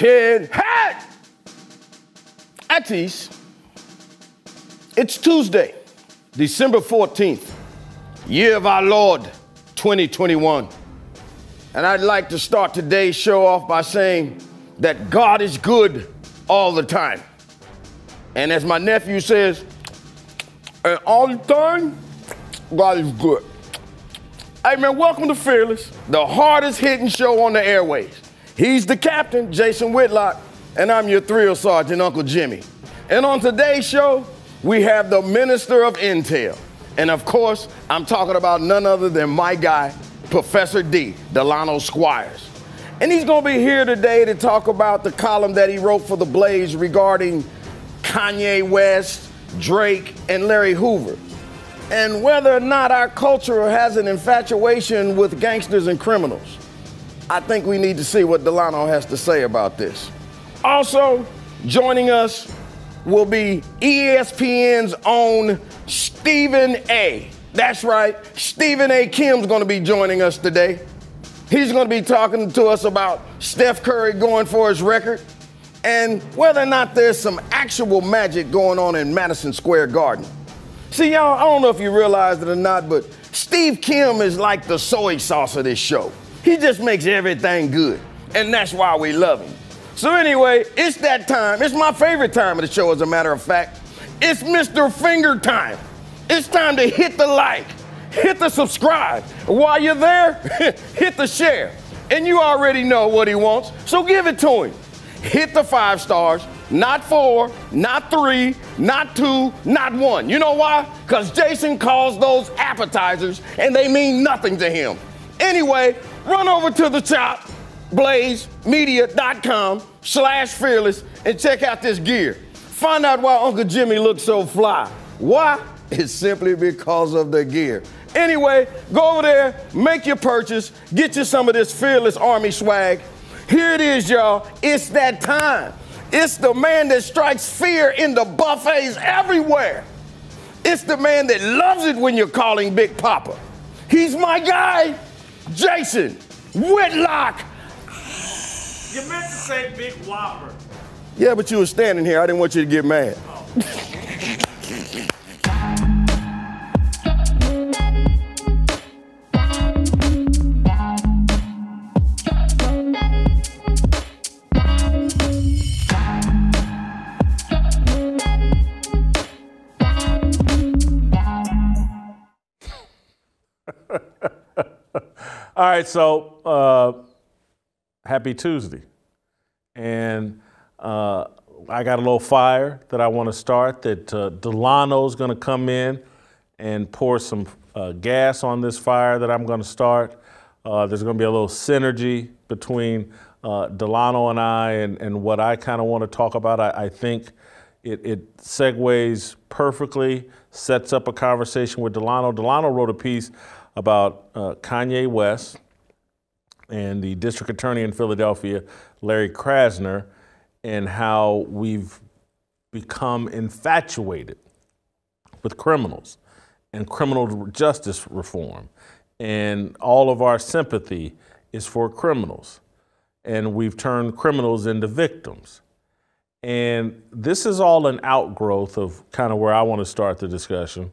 Buckethead hat! Atis, it's Tuesday, December 14th, year of our Lord, 2021. And I'd like to start today's show off by saying that God is good all the time. And as my nephew says, and all the time, God is good. Hey man, welcome to Fearless, the hardest hitting show on the airways. He's the captain, Jason Whitlock, and I'm your thrill sergeant, Uncle Jimmy. And on today's show, we have the Minister of Intel. And of course, I'm talking about none other than my guy, Professor D, Delano Squires. And he's gonna be here today to talk about the column that he wrote for The Blaze regarding Kanye West, Drake, and Larry Hoover. And whether or not our culture has an infatuation with gangsters and criminals. I think we need to see what Delano has to say about this. Also, joining us will be ESPN's own Stephen A. That's right, Stephen A. Kim's gonna be joining us today. He's gonna be talking to us about Steph Curry going for his record and whether or not there's some actual magic going on in Madison Square Garden. See, y'all, I don't know if you realize it or not, but Steve Kim is like the soy sauce of this show. He just makes everything good, and that's why we love him. So anyway, it's that time. It's my favorite time of the show, as a matter of fact. It's Mr. Finger time. It's time to hit the like, hit the subscribe. While you're there, hit the share. And you already know what he wants, so give it to him. Hit the 5 stars, not 4, not 3, not 2, not 1. You know why? Because Jason calls those appetizers, and they mean nothing to him. Anyway, run over to the top, blazemedia.com/fearless, and check out this gear. Find out why Uncle Jimmy looks so fly. Why? It's simply because of the gear. Anyway, go over there, make your purchase, get you some of this Fearless Army swag. Here it is, y'all. It's that time. It's the man that strikes fear in the buffets everywhere. It's the man that loves it when you're calling Big Papa. He's my guy, Jason Whitlock. You meant to say Big Whopper. Yeah, but you were standing here. I didn't want you to get mad. Oh. All right, so happy Tuesday. And I got a little fire that I want to start that Delano's going to come in and pour some gas on this fire that I'm going to start. There's going to be a little synergy between Delano and I and what I kind of want to talk about. I think it segues perfectly, sets up a conversation with Delano. Delano wrote a piece about Kanye West and the district attorney in Philadelphia, Larry Krasner, and how we've become infatuated with criminals and criminal justice reform. And all of our sympathy is for criminals. And we've turned criminals into victims. And this is all an outgrowth of kind of where I want to start the discussion.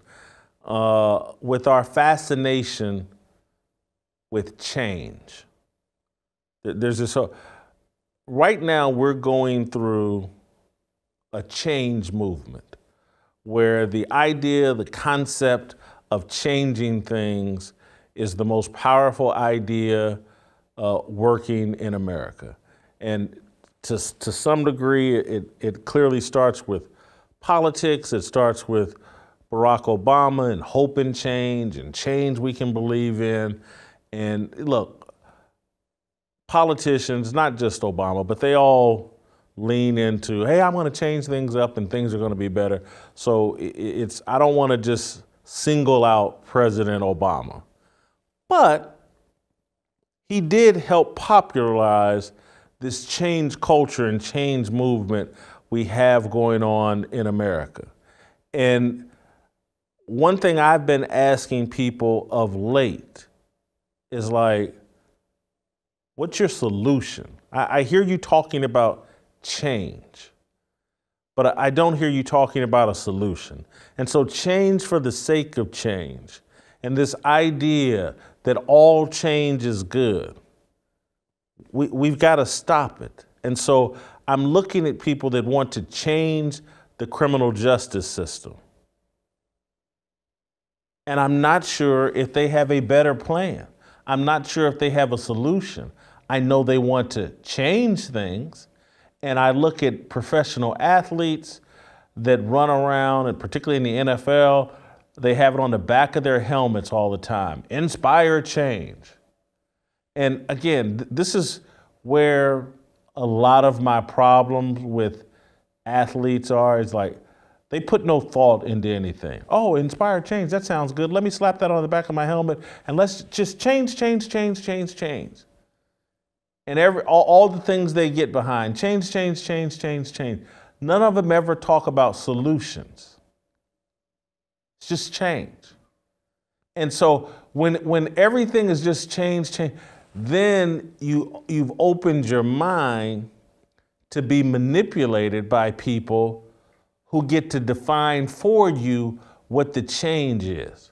With our fascination with change. There's this, right now we're going through a change movement where the idea, the concept of changing things is the most powerful idea working in America. And to some degree, it clearly starts with politics, it starts with Barack Obama and hope and change we can believe in. And look, politicians, not just Obama, but they all lean into, hey, I'm going to change things up and things are going to be better. So I don't want to just single out President Obama. But he did help popularize this change culture and change movement we have going on in America. And one thing I've been asking people of late is like, what's your solution? I hear you talking about change, but I don't hear you talking about a solution. And so change for the sake of change, and this idea that all change is good, we've got to stop it. And so I'm looking at people that want to change the criminal justice system. And I'm not sure if they have a better plan. I'm not sure if they have a solution. I know they want to change things. And I look at professional athletes that run around, and particularly in the NFL, they have it on the back of their helmets all the time. Inspire change. And again, this is where a lot of my problems with athletes are, is like, they put no thought into anything. Oh, inspire change, that sounds good. Let me slap that on the back of my helmet and let's just change. And all the things they get behind, change. None of them ever talk about solutions. It's just change. And so when everything is just change, then you've opened your mind to be manipulated by people who get to define for you what the change is.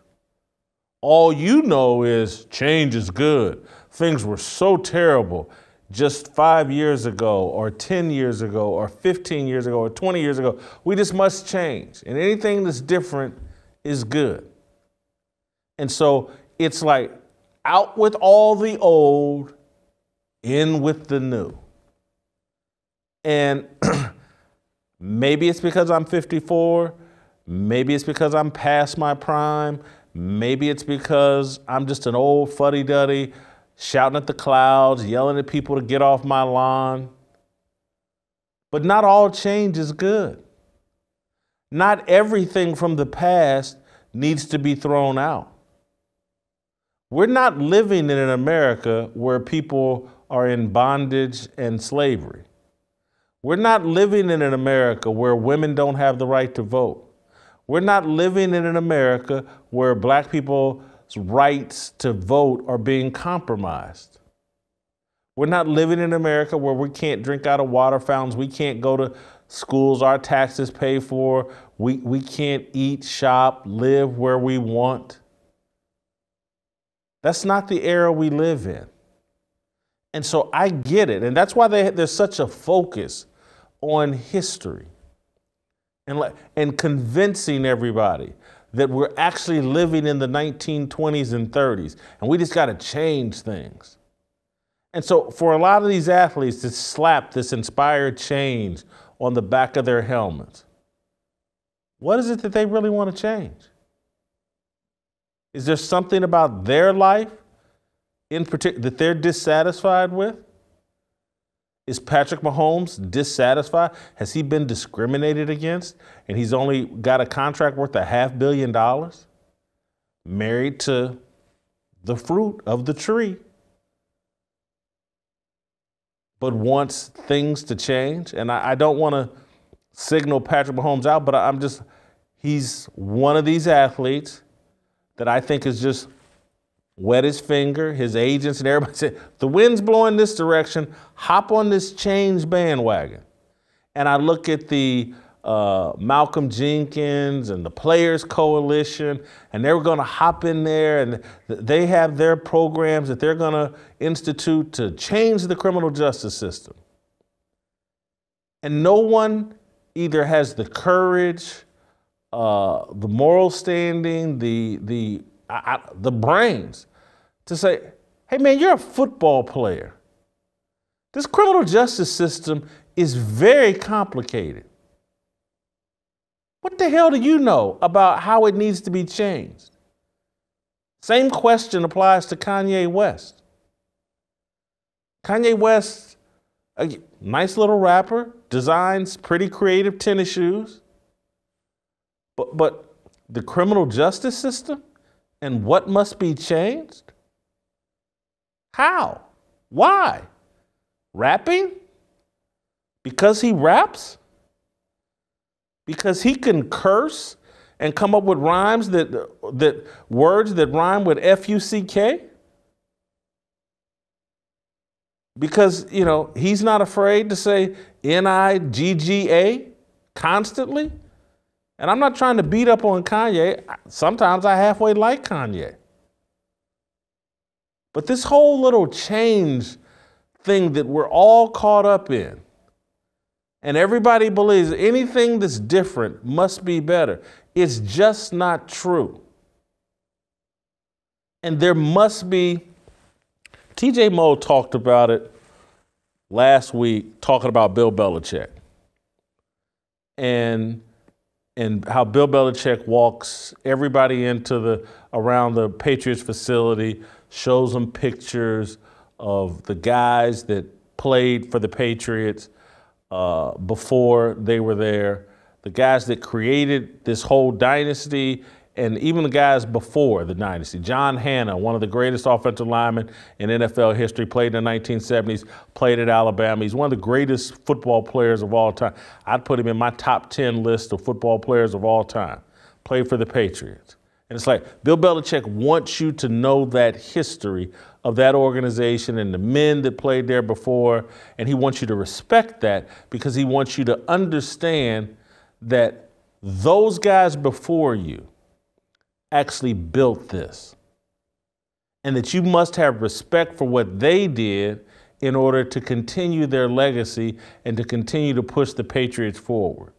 All you know is change is good. Things were so terrible just 5 years ago, or 10 years ago, or 15 years ago, or 20 years ago. We just must change. And anything that's different is good. And so it's like, out with all the old, in with the new. And maybe it's because I'm 54. Maybe it's because I'm past my prime. Maybe it's because I'm just an old fuddy-duddy shouting at the clouds, yelling at people to get off my lawn. But not all change is good. Not everything from the past needs to be thrown out. We're not living in an America where people are in bondage and slavery. We're not living in an America where women don't have the right to vote. We're not living in an America where black people's rights to vote are being compromised. We're not living in America where we can't drink out of water fountains. We can't go to schools our taxes pay for. We can't eat, shop, live where we want. That's not the era we live in. And so I get it. And that's why there's such a focus on history and convincing everybody that we're actually living in the 1920s and 30s, and we just got to change things. And so for a lot of these athletes to slap this inspired change on the back of their helmets, what is it that they really want to change? Is there something about their life in particular that they're dissatisfied with? Is Patrick Mahomes dissatisfied? Has he been discriminated against and he's only got a contract worth $500 million? Married to the fruit of the tree, but wants things to change. And I don't want to signal Patrick Mahomes out, but he's one of these athletes that I think is just wet his finger, his agents and everybody said, the wind's blowing this direction, hop on this change bandwagon. And I look at the Malcolm Jenkins and the Players Coalition, and they're going to hop in there, and they have their programs that they're going to institute to change the criminal justice system. And no one either has the courage, the moral standing, the brains to say, hey man, you're a football player. This criminal justice system is very complicated. What the hell do you know about how it needs to be changed? Same question applies to Kanye West. Kanye West, a nice little rapper, designs pretty creative tennis shoes. But the criminal justice system and what must be changed? How? Why? Rapping? Because he raps? Because he can curse and come up with rhymes words that rhyme with F-U-C-K? because, you know, he's not afraid to say N-I-G-G-A constantly. And I'm not trying to beat up on Kanye. Sometimes I halfway like Kanye. But this whole little change thing that we're all caught up in, and everybody believes anything that's different must be better, it's just not true. And there must be, TJ Moe talked about it last week, talking about Bill Belichick. And how Bill Belichick walks everybody around the Patriots facility, shows them pictures of the guys that played for the Patriots before they were there, the guys that created this whole dynasty, and even the guys before the dynasty. John Hanna, one of the greatest offensive linemen in NFL history, played in the 1970s, played at Alabama. He's one of the greatest football players of all time. I'd put him in my top 10 list of football players of all time. Played for the Patriots. And it's like Bill Belichick wants you to know that history of that organization and the men that played there before, and he wants you to respect that because he wants you to understand that those guys before you actually built this, and that you must have respect for what they did in order to continue their legacy and to continue to push the Patriots forward.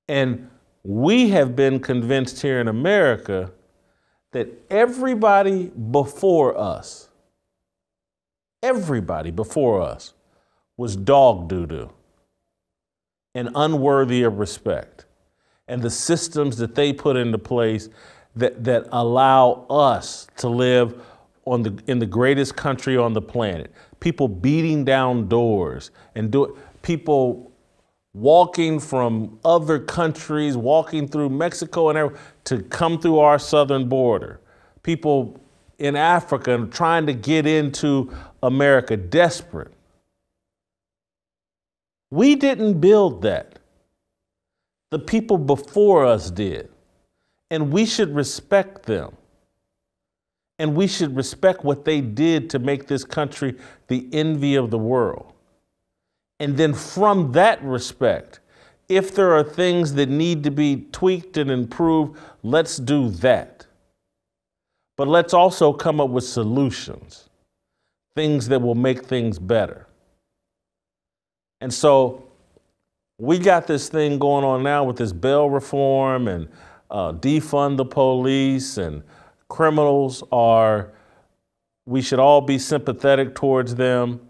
And we have been convinced here in America that everybody before us was dog doo-doo and unworthy of respect. And the systems that they put into place that allow us to live in the greatest country on the planet. People beating down doors and people walking from other countries, walking through Mexico and everything to come through our southern border. People in Africa trying to get into America, desperate. We didn't build that. The people before us did. And we should respect them. And we should respect what they did to make this country the envy of the world. And then from that respect, if there are things that need to be tweaked and improved, let's do that. But let's also come up with solutions, things that will make things better. And so we got this thing going on now with this bail reform and defund the police, and criminals we should all be sympathetic towards them.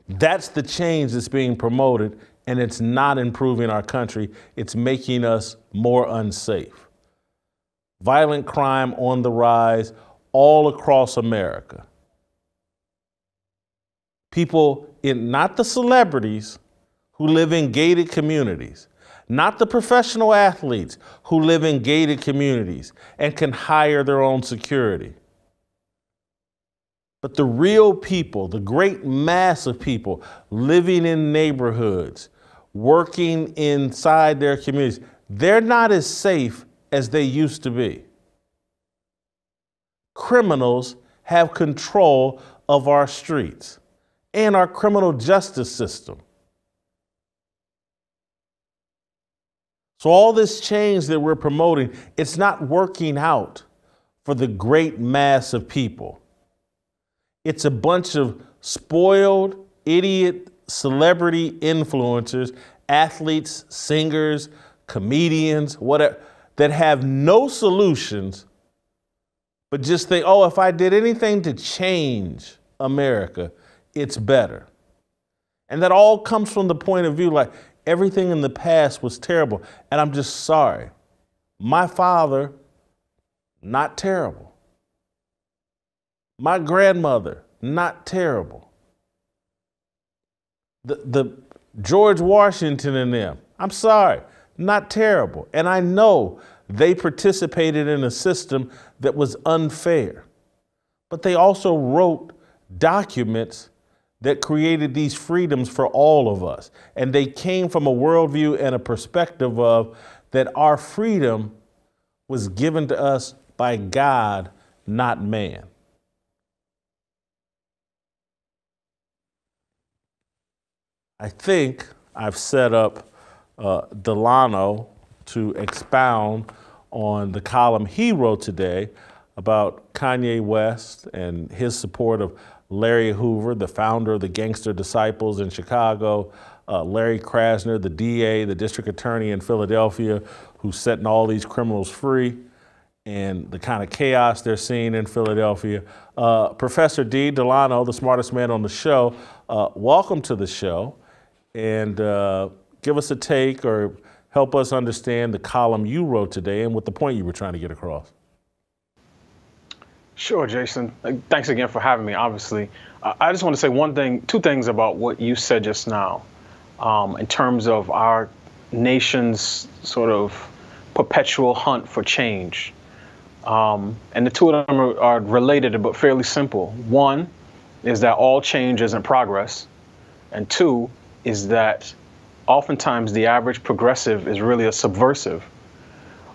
That's the change that's being promoted, and it's not improving our country. It's making us more unsafe. Violent crime on the rise all across America. People not the celebrities who live in gated communities, not the professional athletes who live in gated communities and can hire their own security, but the real people, the great mass of people living in neighborhoods, working inside their communities. They're not as safe as they used to be. Criminals have control of our streets and our criminal justice system. So all this change that we're promoting, it's not working out for the great mass of people. It's a bunch of spoiled, idiot, celebrity influencers, athletes, singers, comedians, whatever, that have no solutions, but just think, oh, if I did anything to change America, it's better. And that all comes from the point of view like everything in the past was terrible, and I'm just sorry. My father, not terrible. My grandmother, not terrible. The George Washington and them, I'm sorry, not terrible. And I know they participated in a system that was unfair. But they also wrote documents that created these freedoms for all of us. And they came from a worldview and a perspective of that our freedom was given to us by God, not man. I think I've set up Delano to expound on the column he wrote today about Kanye West and his support of Larry Hoover, the founder of the Gangster Disciples in Chicago, Larry Krasner, the DA, the district attorney in Philadelphia, who's setting all these criminals free, and the kind of chaos they're seeing in Philadelphia. Professor D. Delano, the smartest man on the show, welcome to the show, and give us a take or help us understand the column you wrote today and what the point you were trying to get across. Sure, Jason. Thanks again for having me, obviously. I just want to say two things about what you said just now in terms of our nation's sort of perpetual hunt for change. And the two of them are related but fairly simple. One is that all change isn't progress. And two is that oftentimes the average progressive is really a subversive,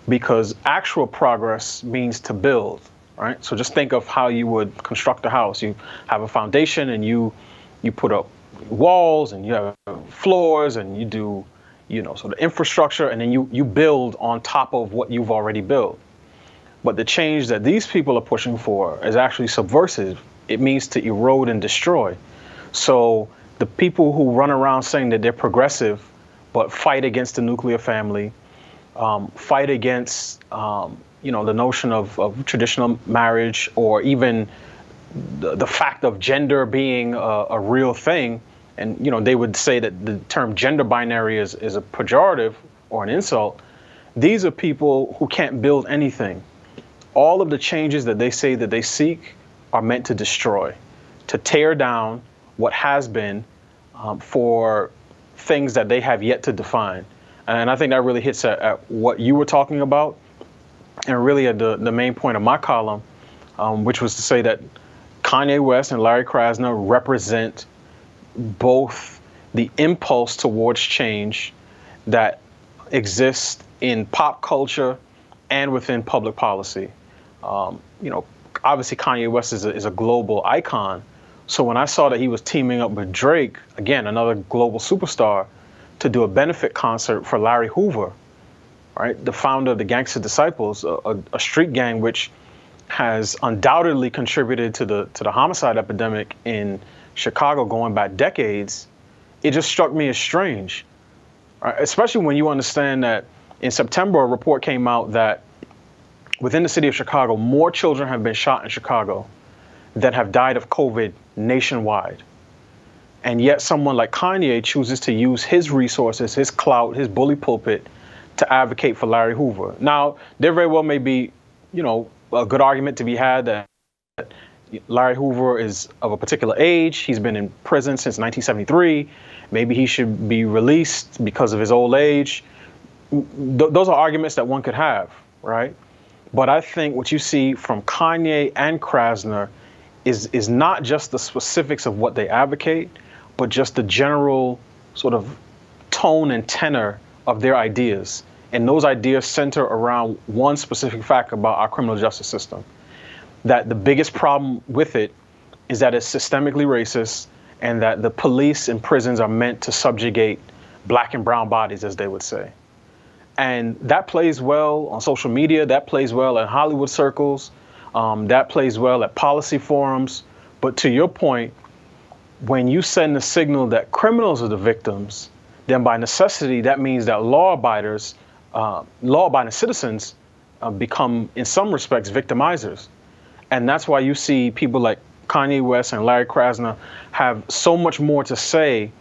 because actual progress means to build. Right? So just think of how you would construct a house. You have a foundation and you put up walls and you have floors and you do, sort of infrastructure, and then you build on top of what you've already built. But the change that these people are pushing for is actually subversive. It means to erode and destroy. So the people who run around saying that they're progressive but fight against the nuclear family, fight against the notion of traditional marriage, or even the fact of gender being a real thing. And, they would say that the term gender binary is a pejorative or an insult. These are people who can't build anything. All of the changes that they say that they seek are meant to destroy, to tear down what has been for things that they have yet to define. And I think that really hits at what you were talking about, and really at the main point of my column, which was to say that Kanye West and Larry Krasner represent both the impulse towards change that exists in pop culture and within public policy. Obviously Kanye West is a global icon. So when I saw that he was teaming up with Drake, again, another global superstar, to do a benefit concert for Larry Hoover, right, the founder of the Gangster Disciples, a street gang which has undoubtedly contributed to the homicide epidemic in Chicago going back decades, it just struck me as strange, right? Especially when you understand that in September, a report came out that within the city of Chicago, more children have been shot in Chicago than have died of COVID nationwide. And yet someone like Kanye chooses to use his resources, his clout, his bully pulpit to advocate for Larry Hoover. Now, there very well may be, a good argument to be had that Larry Hoover is of a particular age. He's been in prison since 1973. Maybe he should be released because of his old age. Those are arguments that one could have, right? But I think what you see from Kanye and Krasner is not just the specifics of what they advocate, but just the general sort of tone and tenor of their ideas. And those ideas center around one specific fact about our criminal justice system, that the biggest problem with it is that it's systemically racist, and that the police and prisons are meant to subjugate black and brown bodies, as they would say. And that plays well on social media, that plays well in Hollywood circles, that plays well at policy forums. But to your point, when you send the signal that criminals are the victims, then by necessity, that means that law-abiding citizens become, in some respects, victimizers. And that's why you see people like Kanye West and Larry Krasner have so much more to say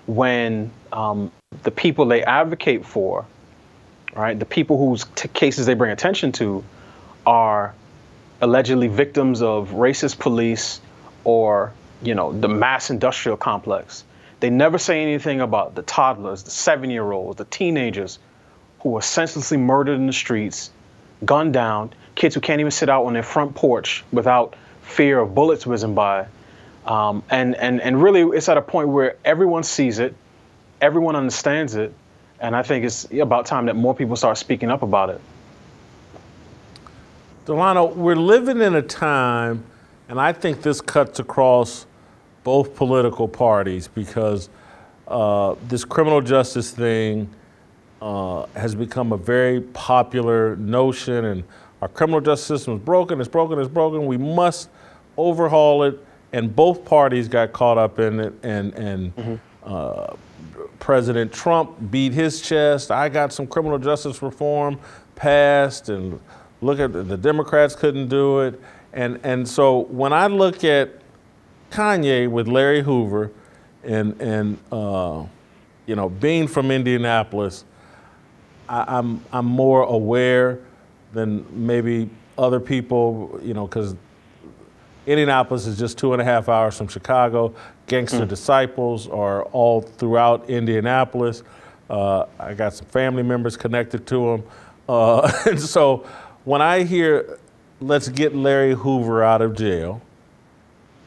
when the people they advocate for, right, the people whose cases they bring attention to, are allegedly victims of racist police or, the mass industrial complex. They never say anything about the toddlers, the 7-year-olds, the teenagers who are senselessly murdered in the streets, gunned down, kids who can't even sit out on their front porch without fear of bullets whizzing by. And really, it's at a point where everyone sees it, everyone understands it, and I think it's about time that more people start speaking up about it. Delano, we're living in a time, and I think this cuts across both political parties, because this criminal justice thing has become a very popular notion, and our criminal justice system is broken, it's broken, it's broken. We must overhaul it, and both parties got caught up in it, and President Trump beat his chest. I got some criminal justice reform passed, and look at the Democrats couldn't do it. And so when I look at Kanye with Larry Hoover and you know, being from Indianapolis, I'm more aware than maybe other people, you know, because Indianapolis is just 2.5 hours from Chicago. Gangster Disciples are all throughout Indianapolis. I got some family members connected to them. And so when I hear, let's get Larry Hoover out of jail,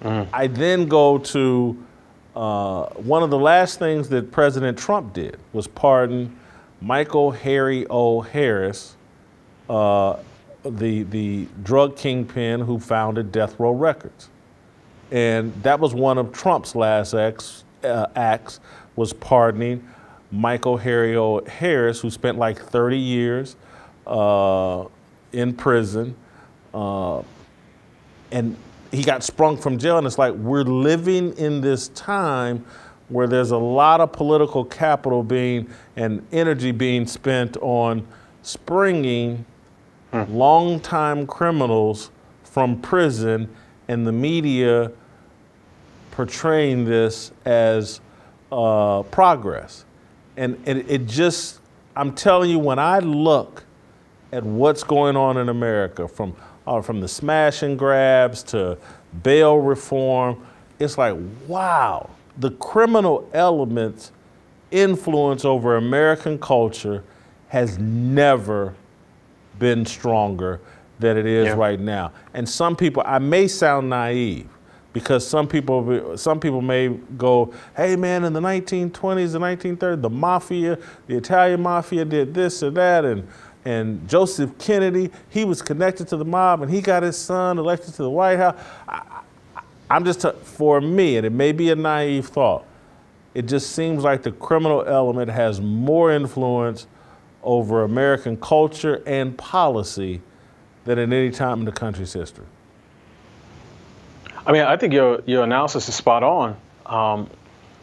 I then go to one of the last things that President Trump did was pardon Michael Harry O. Harris, the drug kingpin who founded Death Row Records. And that was one of Trump's last acts, was pardoning Michael Harry O. Harris, who spent like 30 years in prison. And he got sprung from jail, and it's like we're living in this time where there's a lot of political capital and energy being spent on springing longtime criminals from prison, and the media portraying this as progress. And it just, I'm telling you, when I look at what's going on in America, from the smash and grabs to bail reform, it's like, wow, the criminal element's influence over American culture has never been stronger than it is right now. And some people, I may sound naive, because some people may go, hey man, in the 1920s, the 1930s, the mafia, the Italian mafia did this or that, and Joseph Kennedy, he was connected to the mob, and he got his son elected to the White House. I'm just, for me, and it may be a naive thought, it just seems like the criminal element has more influence over American culture and policy than at any time in the country's history. I mean, I think your analysis is spot on.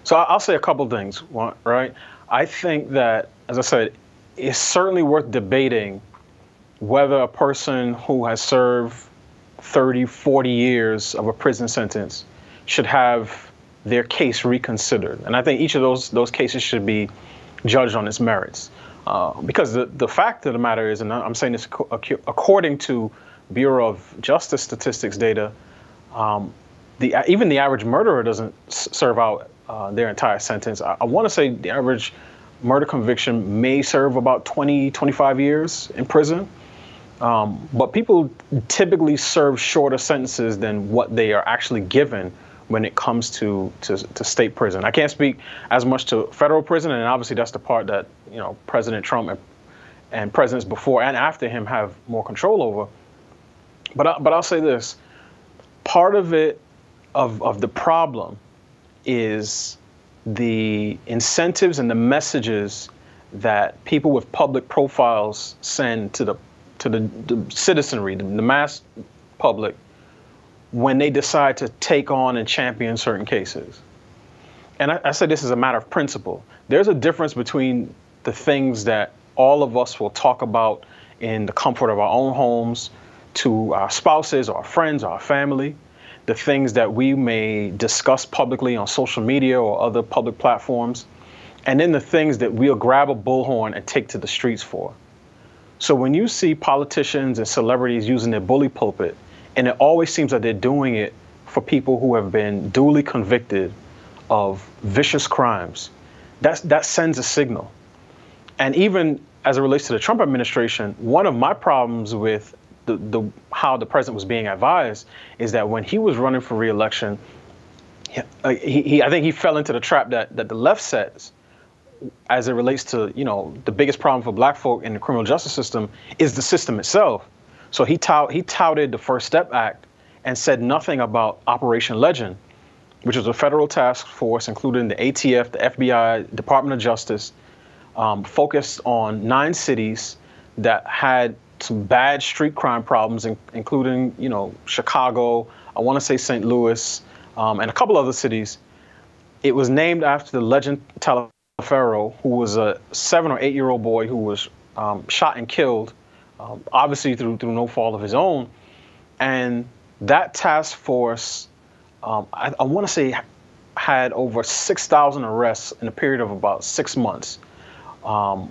So I'll say a couple things, right? I think that, as I said, it's certainly worth debating whether a person who has served 30, 40 years of a prison sentence should have their case reconsidered. And I think each of those cases should be judged on its merits. Because the fact of the matter is, and I'm saying this according to Bureau of Justice statistics data, even the average murderer doesn't serve out their entire sentence. I want to say the average murder conviction may serve about 20, 25 years in prison. But people typically serve shorter sentences than what they are actually given when it comes to state prison. I can't speak as much to federal prison, and obviously that's the part that, you know, President Trump and presidents before and after him have more control over. But I'll say this: part of it, of the problem, is the incentives and the messages that people with public profiles send to the citizenry, the mass public, when they decide to take on and champion certain cases. And I say this as a matter of principle. There's a difference between the things that all of us will talk about in the comfort of our own homes to our spouses, our friends, our family, the things that we may discuss publicly on social media or other public platforms, and then the things that we'll grab a bullhorn and take to the streets for. So when you see politicians and celebrities using their bully pulpit, and it always seems that they're doing it for people who have been duly convicted of vicious crimes, that sends a signal. And even as it relates to the Trump administration, one of my problems with how the president was being advised is that when he was running for re-election, I think he fell into the trap that the left sets as it relates to, you know, the biggest problem for black folk in the criminal justice system is the system itself. So he touted the First Step Act and said nothing about Operation Legend, which was a federal task force, including the ATF, the FBI, Department of Justice, focused on 9 cities that had some bad street crime problems, including, Chicago, I want to say St. Louis, and a couple other cities. It was named after the legend Taliaferro, who was a 7 or 8-year-old boy who was shot and killed, obviously through no fault of his own. And that task force, I want to say, had over 6,000 arrests in a period of about 6 months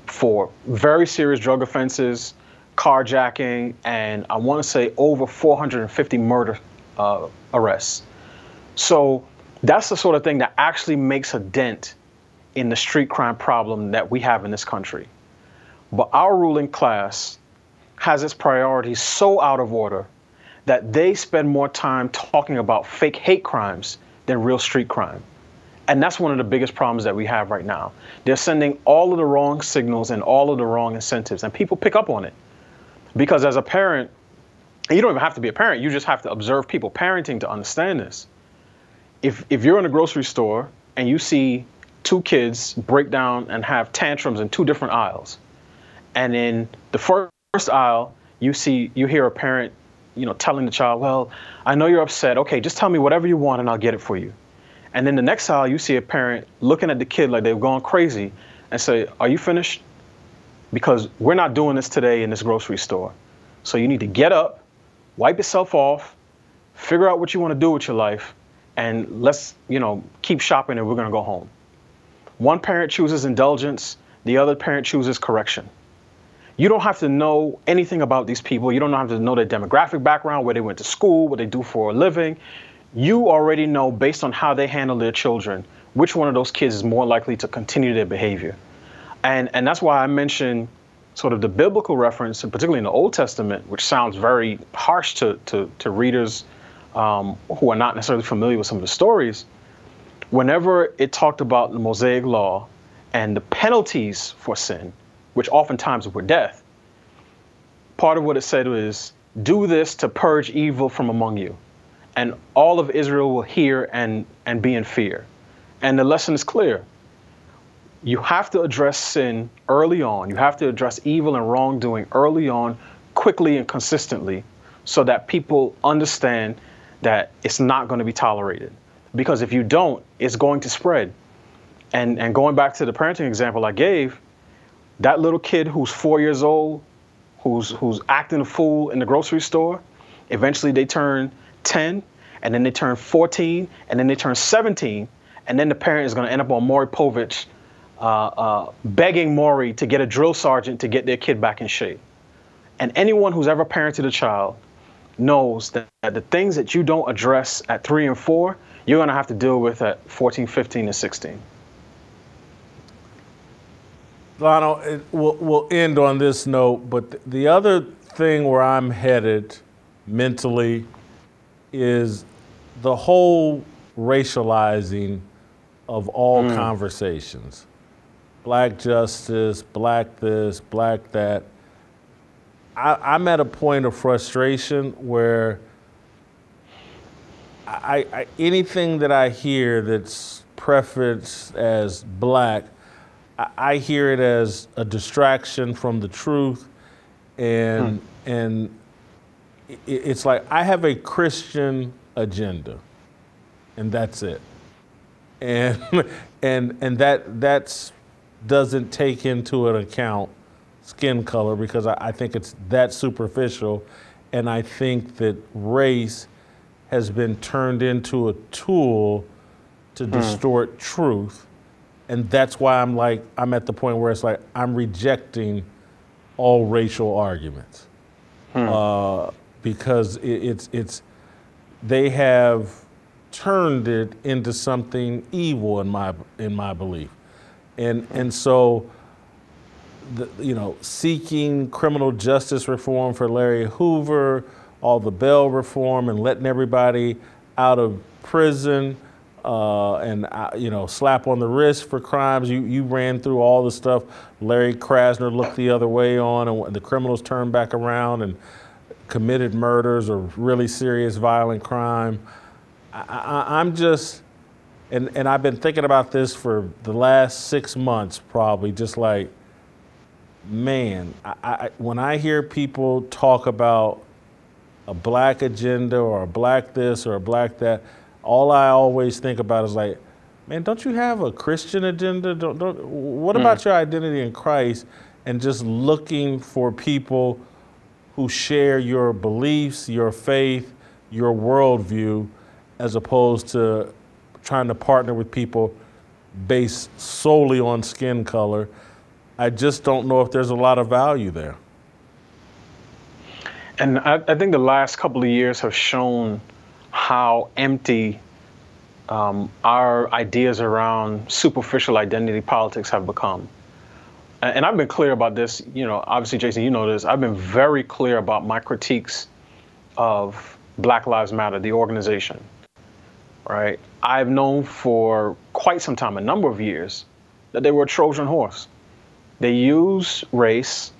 for very serious drug offenses, carjacking, and I want to say over 450 murder arrests. So that's the sort of thing that actually makes a dent in the street crime problem that we have in this country. But our ruling class has its priorities so out of order that they spend more time talking about fake hate crimes than real street crime. And that's one of the biggest problems that we have right now. They're sending all of the wrong signals and all of the wrong incentives, and people pick up on it. Because as a parent, and you don't even have to be a parent, you just have to observe people parenting to understand this. If you're in a grocery store and you see 2 kids break down and have tantrums in 2 different aisles, and in the first aisle, you hear a parent, telling the child, well, I know you're upset. Okay, just tell me whatever you want and I'll get it for you. And then the next aisle, you see a parent looking at the kid like they've gone crazy and say, are you finished? Because we're not doing this today in this grocery store. So you need to get up, wipe yourself off, figure out what you want to do with your life, and let's, keep shopping and we're going to go home. One parent chooses indulgence. The other parent chooses correction. You don't have to know anything about these people. You don't have to know their demographic background, where they went to school, what they do for a living. You already know, based on how they handle their children, which one of those kids is more likely to continue their behavior. And that's why I mentioned sort of the biblical reference, and particularly in the Old Testament, which sounds very harsh to readers who are not necessarily familiar with some of the stories. Whenever it talked about the Mosaic law and the penalties for sin, which oftentimes were death, part of what it said was, do this to purge evil from among you, and all of Israel will hear and be in fear. And the lesson is clear. You have to address sin early on. You have to address evil and wrongdoing early on, quickly and consistently, so that people understand that it's not going to be tolerated. Because if you don't, it's going to spread. And going back to the parenting example I gave, that little kid who's 4 years old, who's acting a fool in the grocery store, eventually they turn 10, and then they turn 14, and then they turn 17, and then the parent is going to end up on Maury Povich begging Maury to get a drill sergeant to get their kid back in shape. And anyone who's ever parented a child knows that the things that you don't address at 3 and 4, you're going to have to deal with at 14, 15, and 16. Delano, we'll end on this note, but the other thing where I'm headed mentally is the whole racializing of all conversations. Black justice, black this, black that. I'm at a point of frustration where anything that I hear that's prefaced as black, I hear it as a distraction from the truth, and it's like I have a Christian agenda, and that's it, and that doesn't take into an account skin color, because I think it's that superficial, and I think that race has been turned into a tool to distort truth. And that's why I'm at the point where it's like I'm rejecting all racial arguments, because they have turned it into something evil in my belief, and so seeking criminal justice reform for Larry Hoover, all the bail reform, and letting everybody out of prison. And slap on the wrist for crimes. You ran through all the stuff Larry Krasner looked the other way on, and the criminals turned back around and committed murders or really serious violent crime. I'm just and I've been thinking about this for the last 6 months, probably, just like, man, when I hear people talk about a black agenda or a black this or a black that, all I always think about is like, man, don't you have a Christian agenda? What about your identity in Christ and just looking for people who share your beliefs, your faith, your worldview, as opposed to trying to partner with people based solely on skin color? I just don't know if there's a lot of value there. And I think the last couple of years have shown how empty our ideas around superficial identity politics have become. And I've been clear about this, obviously, Jason, you know this. I've been very clear about my critiques of Black Lives Matter, the organization, right? I've known for quite some time, a number of years, that they were a Trojan horse. They use race,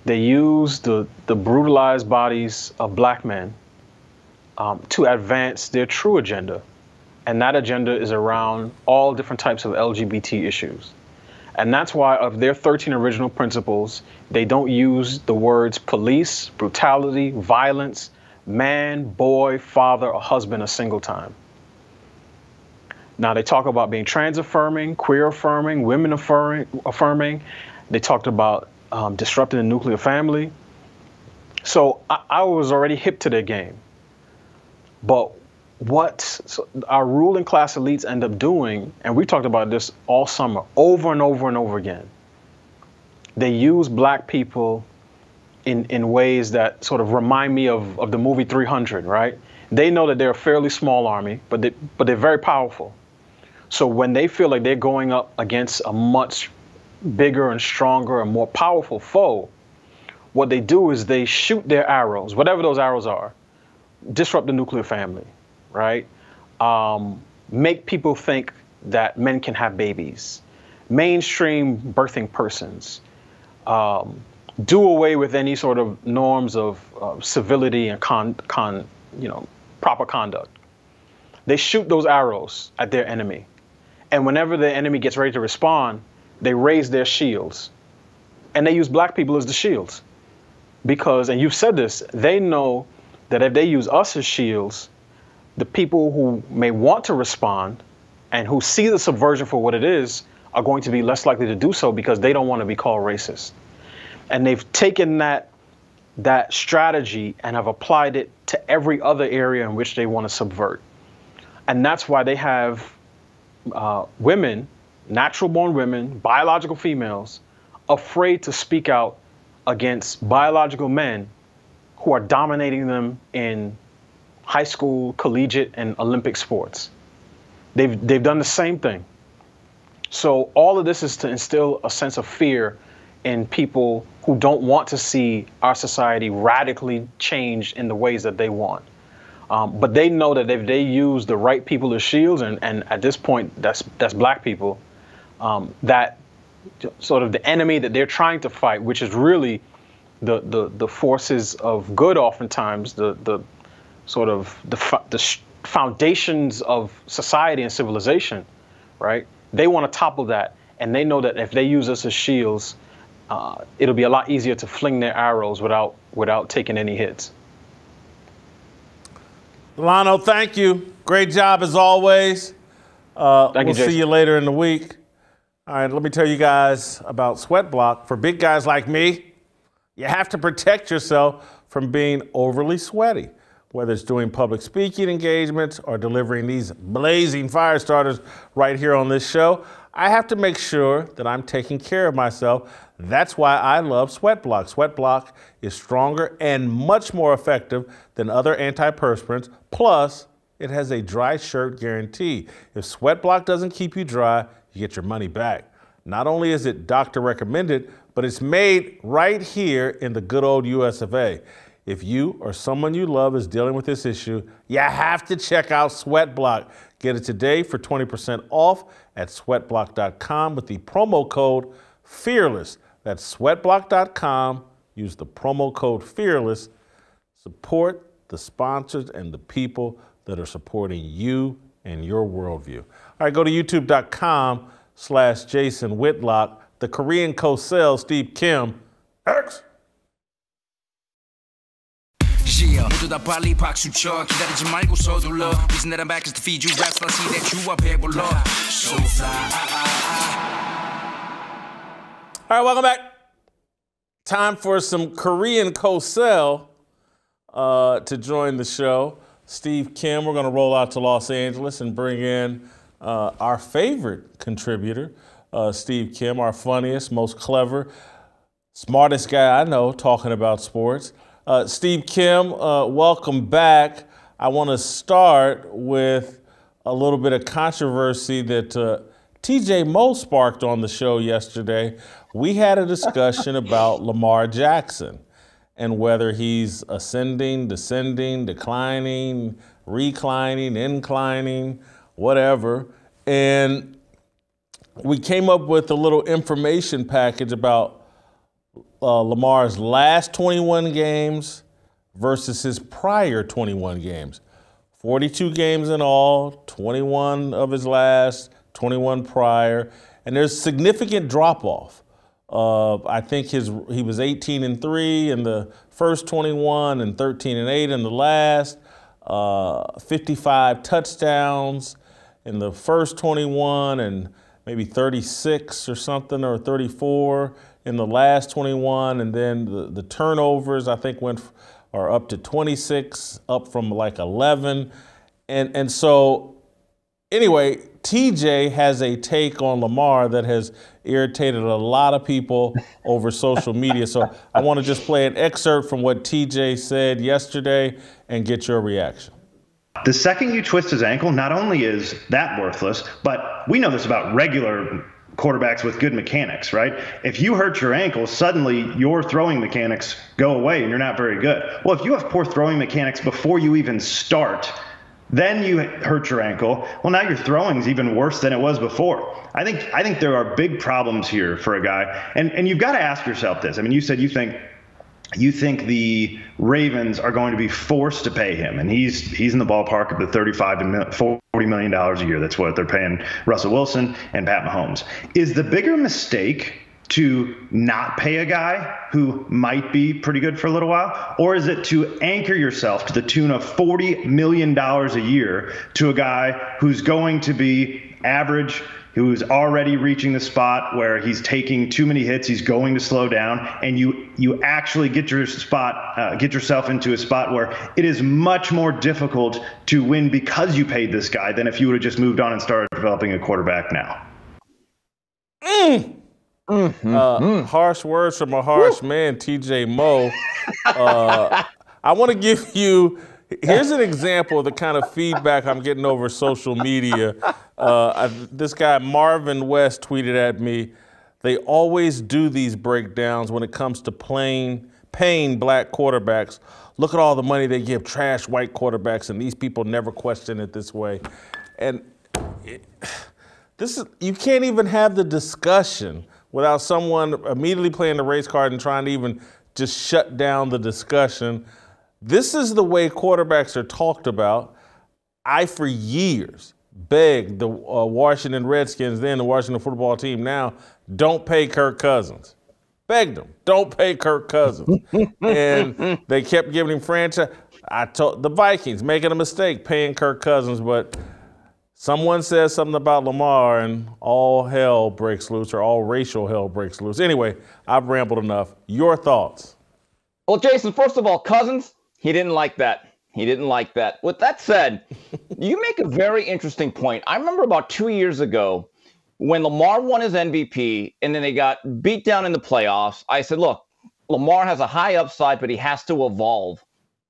they use the brutalized bodies of black men to advance their true agenda. And that agenda is around all different types of LGBT issues. And that's why of their 13 original principles, they don't use the words police, brutality, violence, man, boy, father, or husband a single time. Now, they talk about being trans affirming, queer affirming, women affirming. They talked about disrupting the nuclear family. So I was already hip to their game. But what our ruling class elites end up doing, and we talked about this all summer, over and over and over again, they use black people in ways that sort of remind me of the movie 300, right? They know that they're a fairly small army, but they're very powerful. So when they feel like they're going up against a much bigger and stronger and more powerful foe, what they do is they shoot their arrows, whatever those arrows are, disrupt the nuclear family, right? Make people think that men can have babies, mainstream birthing persons, do away with any sort of norms of civility and proper conduct. They shoot those arrows at their enemy. And whenever the enemy gets ready to respond, they raise their shields. And they use black people as the shields. Because, and you've said this, they know that if they use us as shields, the people who may want to respond and who see the subversion for what it is are going to be less likely to do so because they don't want to be called racist. And they've taken that strategy and have applied it to every other area in which they want to subvert. And that's why they have women, natural-born women, biological females, afraid to speak out against biological men who are dominating them in high school, collegiate, and Olympic sports. They've done the same thing. So all of this is to instill a sense of fear in people who don't want to see our society radically changed in the ways that they want. But they know that if they use the right people as shields, and at this point, that's black people, that sort of the enemy that they're trying to fight, which is really the forces of good, oftentimes the sort of the foundations of society and civilization, right? They want to topple that, and they know that if they use us as shields, it'll be a lot easier to fling their arrows without taking any hits. Delano, thank you. Great job as always. We'll see you later in the week. All right, let me tell you guys about Sweat Block. For big guys like me, you have to protect yourself from being overly sweaty. Whether it's doing public speaking engagements or delivering these blazing fire starters right here on this show, I have to make sure that I'm taking care of myself. That's why I love Sweat Block. Sweat Block is stronger and much more effective than other antiperspirants. Plus, it has a dry shirt guarantee. If Sweat Block doesn't keep you dry, you get your money back. Not only is it doctor recommended, but it's made right here in the good old US of A. If you or someone you love is dealing with this issue, you have to check out Sweat Block. Get it today for 20% off at sweatblock.com with the promo code FEARLESS. That's sweatblock.com. Use the promo code FEARLESS. Support the sponsors and the people that are supporting you and your worldview. All right, go to youtube.com/Jason Whitlock. The Korean co-sell, Steve Kim, X. 모두 다 빨리 박수 쳐 기다리지 말고 서둘러 Reason that I'm back is to feed you raps I see that you are 배불러 So fly All right, welcome back. Time for some Korean co-sell to join the show. Steve Kim, we're going to roll out to Los Angeles and bring in our favorite contributor, Steve Kim, our funniest, most clever, smartest guy I know talking about sports. Steve Kim, welcome back. I want to start with a little bit of controversy that TJ Moe sparked on the show yesterday. We had a discussion about Lamar Jackson and whether he's ascending, descending, declining, reclining, inclining, whatever. And we came up with a little information package about Lamar's last 21 games versus his prior 21 games. 42 games in all, 21 of his last, 21 prior, and there's significant drop-off. I think he was 18-3 in the first 21 and 13-8 in the last, 55 touchdowns in the first 21 and maybe 36 or something, or 34 in the last 21, and then the turnovers I think are up to 26, up from like 11, and so anyway, TJ has a take on Lamar that has irritated a lot of people over social media. So I want to just play an excerpt from what TJ said yesterday and get your reaction. The second you twist his ankle, not only is that worthless, but we know this about regular quarterbacks with good mechanics, right? If you hurt your ankle, suddenly your throwing mechanics go away and you're not very good. Well, if you have poor throwing mechanics before you even start, then you hurt your ankle. Well, now your throwing is even worse than it was before. I think there are big problems here for a guy. And you've got to ask yourself this. I mean, you said you think the Ravens are going to be forced to pay him, and he's in the ballpark of the $35 to $40 million a year. That's what they're paying Russell Wilson and Pat Mahomes. Is the bigger mistake to not pay a guy who might be pretty good for a little while, or is it to anchor yourself to the tune of $40 million a year to a guy who's going to be average, who's already reaching the spot where he's taking too many hits, he's going to slow down, and you actually get yourself into a spot where it is much more difficult to win because you paid this guy than if you would have just moved on and started developing a quarterback now? Harsh words from a harsh man, TJ Moe. I want to give you, here's an example of the kind of feedback I'm getting over social media. This guy, Marvin West, tweeted at me, they always do these breakdowns when it comes to paying black quarterbacks. Look at all the money they give trash white quarterbacks, and these people never question it this way. And you can't even have the discussion without someone immediately playing the race card and trying to even just shut down the discussion. This is the way quarterbacks are talked about. I, for years, begged the Washington Redskins, then the Washington football team now, don't pay Kirk Cousins. Begged them, don't pay Kirk Cousins. And they kept giving him franchise. I told the Vikings, making a mistake paying Kirk Cousins, but someone says something about Lamar and all hell breaks loose, or all racial hell breaks loose. Anyway, I've rambled enough. Your thoughts? Well, Jason, first of all, Cousins, he didn't like that. He didn't like that. With that said, you make a very interesting point. I remember about 2 years ago when Lamar won his MVP and then they got beat down in the playoffs. I said, look, Lamar has a high upside, but he has to evolve.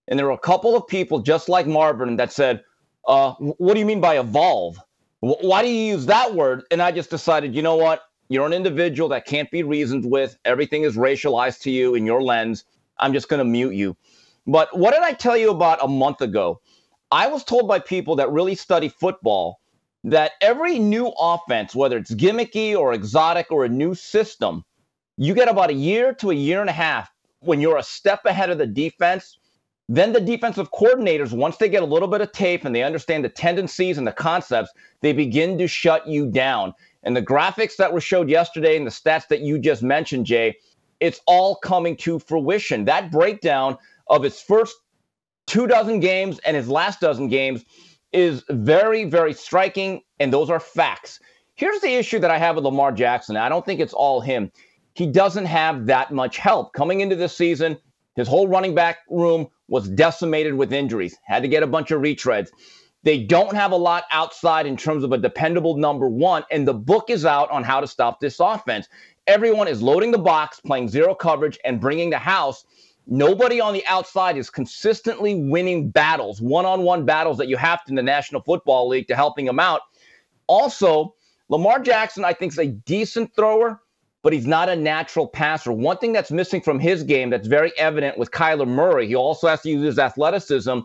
And there were a couple of people just like Marvin that said, what do you mean by evolve? Why do you use that word? And I just decided, you know what? You're an individual that can't be reasoned with. Everything is racialized to you in your lens. I'm just going to mute you. But what did I tell you about a month ago? I was told by people that really study football that every new offense, whether it's gimmicky or exotic or a new system, you get about a year to a year and a half when you're a step ahead of the defense Then the defensive coordinators, once they get a little bit of tape and they understand the tendencies and the concepts, they begin to shut you down. And the graphics that were showed yesterday and the stats that you just mentioned, Jay, it's all coming to fruition. That breakdown of his first 24 games and his last dozen games is very, very striking, and those are facts. Here's the issue that I have with Lamar Jackson. I don't think it's all him. He doesn't have that much help. Coming into this season, his whole running back room was decimated with injuries. Had to get a bunch of retreads. They don't have a lot outside in terms of a dependable number one, and the book is out on how to stop this offense. Everyone is loading the box, playing zero coverage, and bringing the house. Nobody on the outside is consistently winning battles, one-on-one battles that you have to in the National Football League to helping him out. Also, Lamar Jackson, I think, is a decent thrower, but he's not a natural passer. One thing that's missing from his game that's very evident with Kyler Murray, he also has to use his athleticism,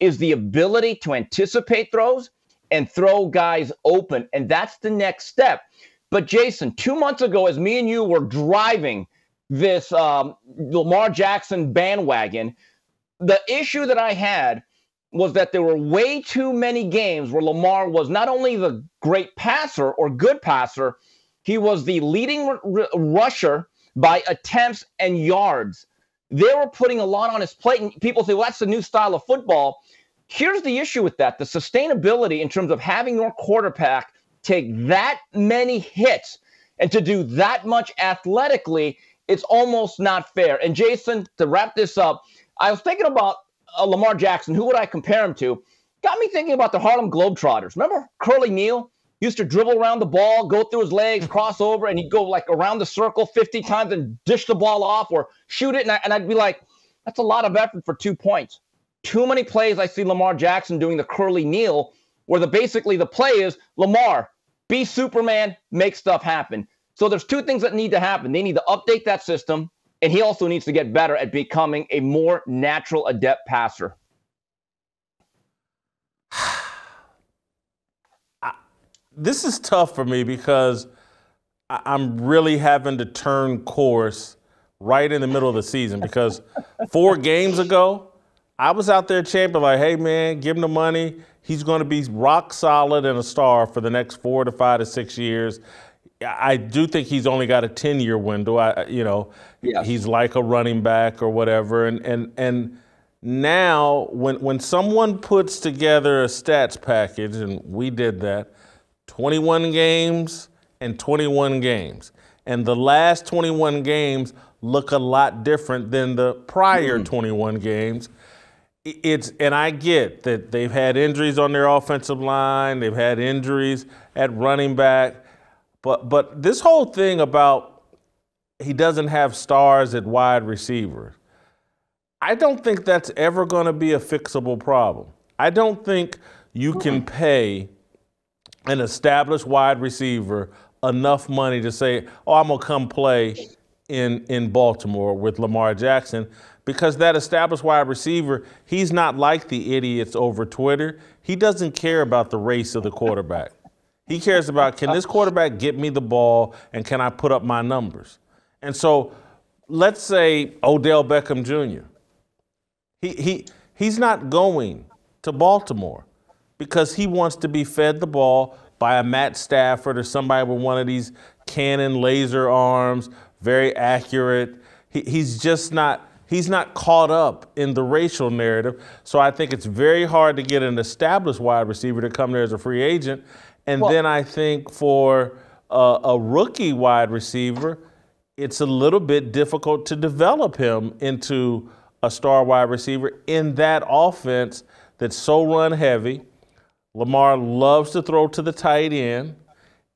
is the ability to anticipate throws and throw guys open. And that's the next step. But Jason, 2 months ago, as me and you were driving this Lamar Jackson bandwagon, the issue that I had was that there were way too many games where Lamar was not only the great passer or good passer, he was the leading rusher by attempts and yards. They were putting a lot on his plate, and people say, well, that's the new style of football. Here's the issue with that. The sustainability in terms of having your quarterback take that many hits and to do that much athletically, it's almost not fair. And Jason, to wrap this up, I was thinking about Lamar Jackson. Who would I compare him to? Got me thinking about the Harlem Globetrotters. Remember Curly Neal? Used to dribble around the ball, go through his legs, cross over, and he'd go like around the circle 50 times and dish the ball off or shoot it. And I'd be like, that's a lot of effort for 2 points. Too many plays I see Lamar Jackson doing the Curly Neal, where basically the play is, Lamar, be Superman, make stuff happen. So there's two things that need to happen. They need to update that system, and he also needs to get better at becoming a more natural, adept passer. This is tough for me because I'm really having to turn course right in the middle of the season because 4 games ago, I was out there championing like, hey, man, give him the money. He's going to be rock solid and a star for the next 4 to 5 to 6 years. I do think he's only got a 10-year window. Yes. He's like a running back or whatever. And now when someone puts together a stats package, and we did that, 21 games and 21 games. And the last 21 games look a lot different than the prior 21 games. And I get that they've had injuries on their offensive line. They've had injuries at running back. But this whole thing about he doesn't have stars at wide receiver, I don't think that's ever going to be a fixable problem. I don't think you can pay an established wide receiver enough money to say, oh, I'm going to come play in Baltimore with Lamar Jackson, because that established wide receiver, he's not like the idiots over Twitter. He doesn't care about the race of the quarterback. He cares about, can this quarterback get me the ball and can I put up my numbers? And so let's say Odell Beckham Jr. He's not going to Baltimore because he wants to be fed the ball by a Matt Stafford or somebody with one of these Canon laser arms, very accurate. He's just not caught up in the racial narrative. So I think it's very hard to get an established wide receiver to come there as a free agent. And then I think for a rookie wide receiver, it's a little bit difficult to develop him into a star wide receiver in that offense that's so run heavy. Lamar loves to throw to the tight end,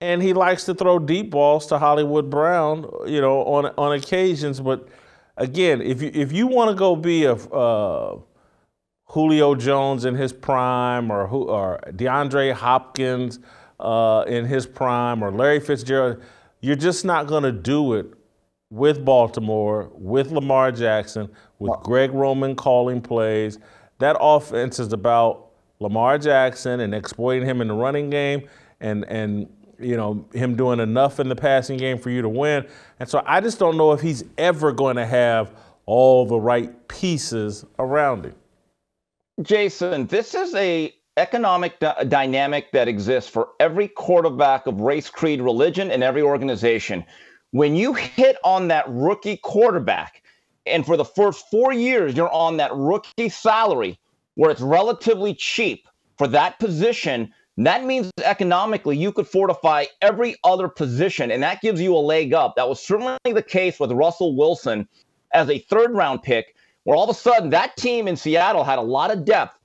and he likes to throw deep balls to Hollywood Brown, on occasions. But again, if you want to go be a Julio Jones in his prime, or DeAndre Hopkins in his prime, or Larry Fitzgerald, you're just not going to do it with Baltimore, with Lamar Jackson, with Greg Roman calling plays. That offense is about Lamar Jackson and exploiting him in the running game and him doing enough in the passing game for you to win. And so I just don't know if he's ever going to have all the right pieces around him. Jason, this is a economic dynamic that exists for every quarterback of race, creed, religion, and every organization. When you hit on that rookie quarterback, and for the first 4 years, you're on that rookie salary where it's relatively cheap for that position, that means economically you could fortify every other position, and that gives you a leg up. That was certainly the case with Russell Wilson as a third-round pick, where all of a sudden that team in Seattle had a lot of depth.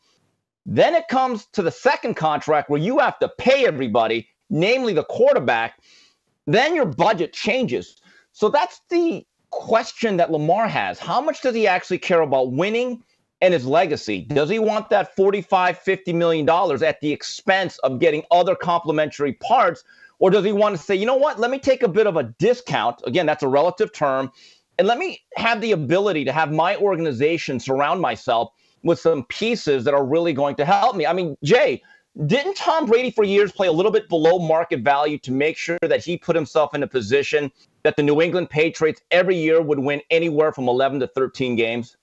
Then it comes to the second contract where you have to pay everybody, namely the quarterback. Then your budget changes. So that's the question that Lamar has. How much does he actually care about winning and his legacy? Does he want that $45-50 million at the expense of getting other complementary parts? Or does he want to say, you know what, let me take a bit of a discount. Again, that's a relative term. And let me have the ability to have my organization surround myself with some pieces that are really going to help me. I mean, Jay, didn't Tom Brady for years play a little bit below market value to make sure that he put himself in a position that the New England Patriots every year would win anywhere from 11 to 13 games?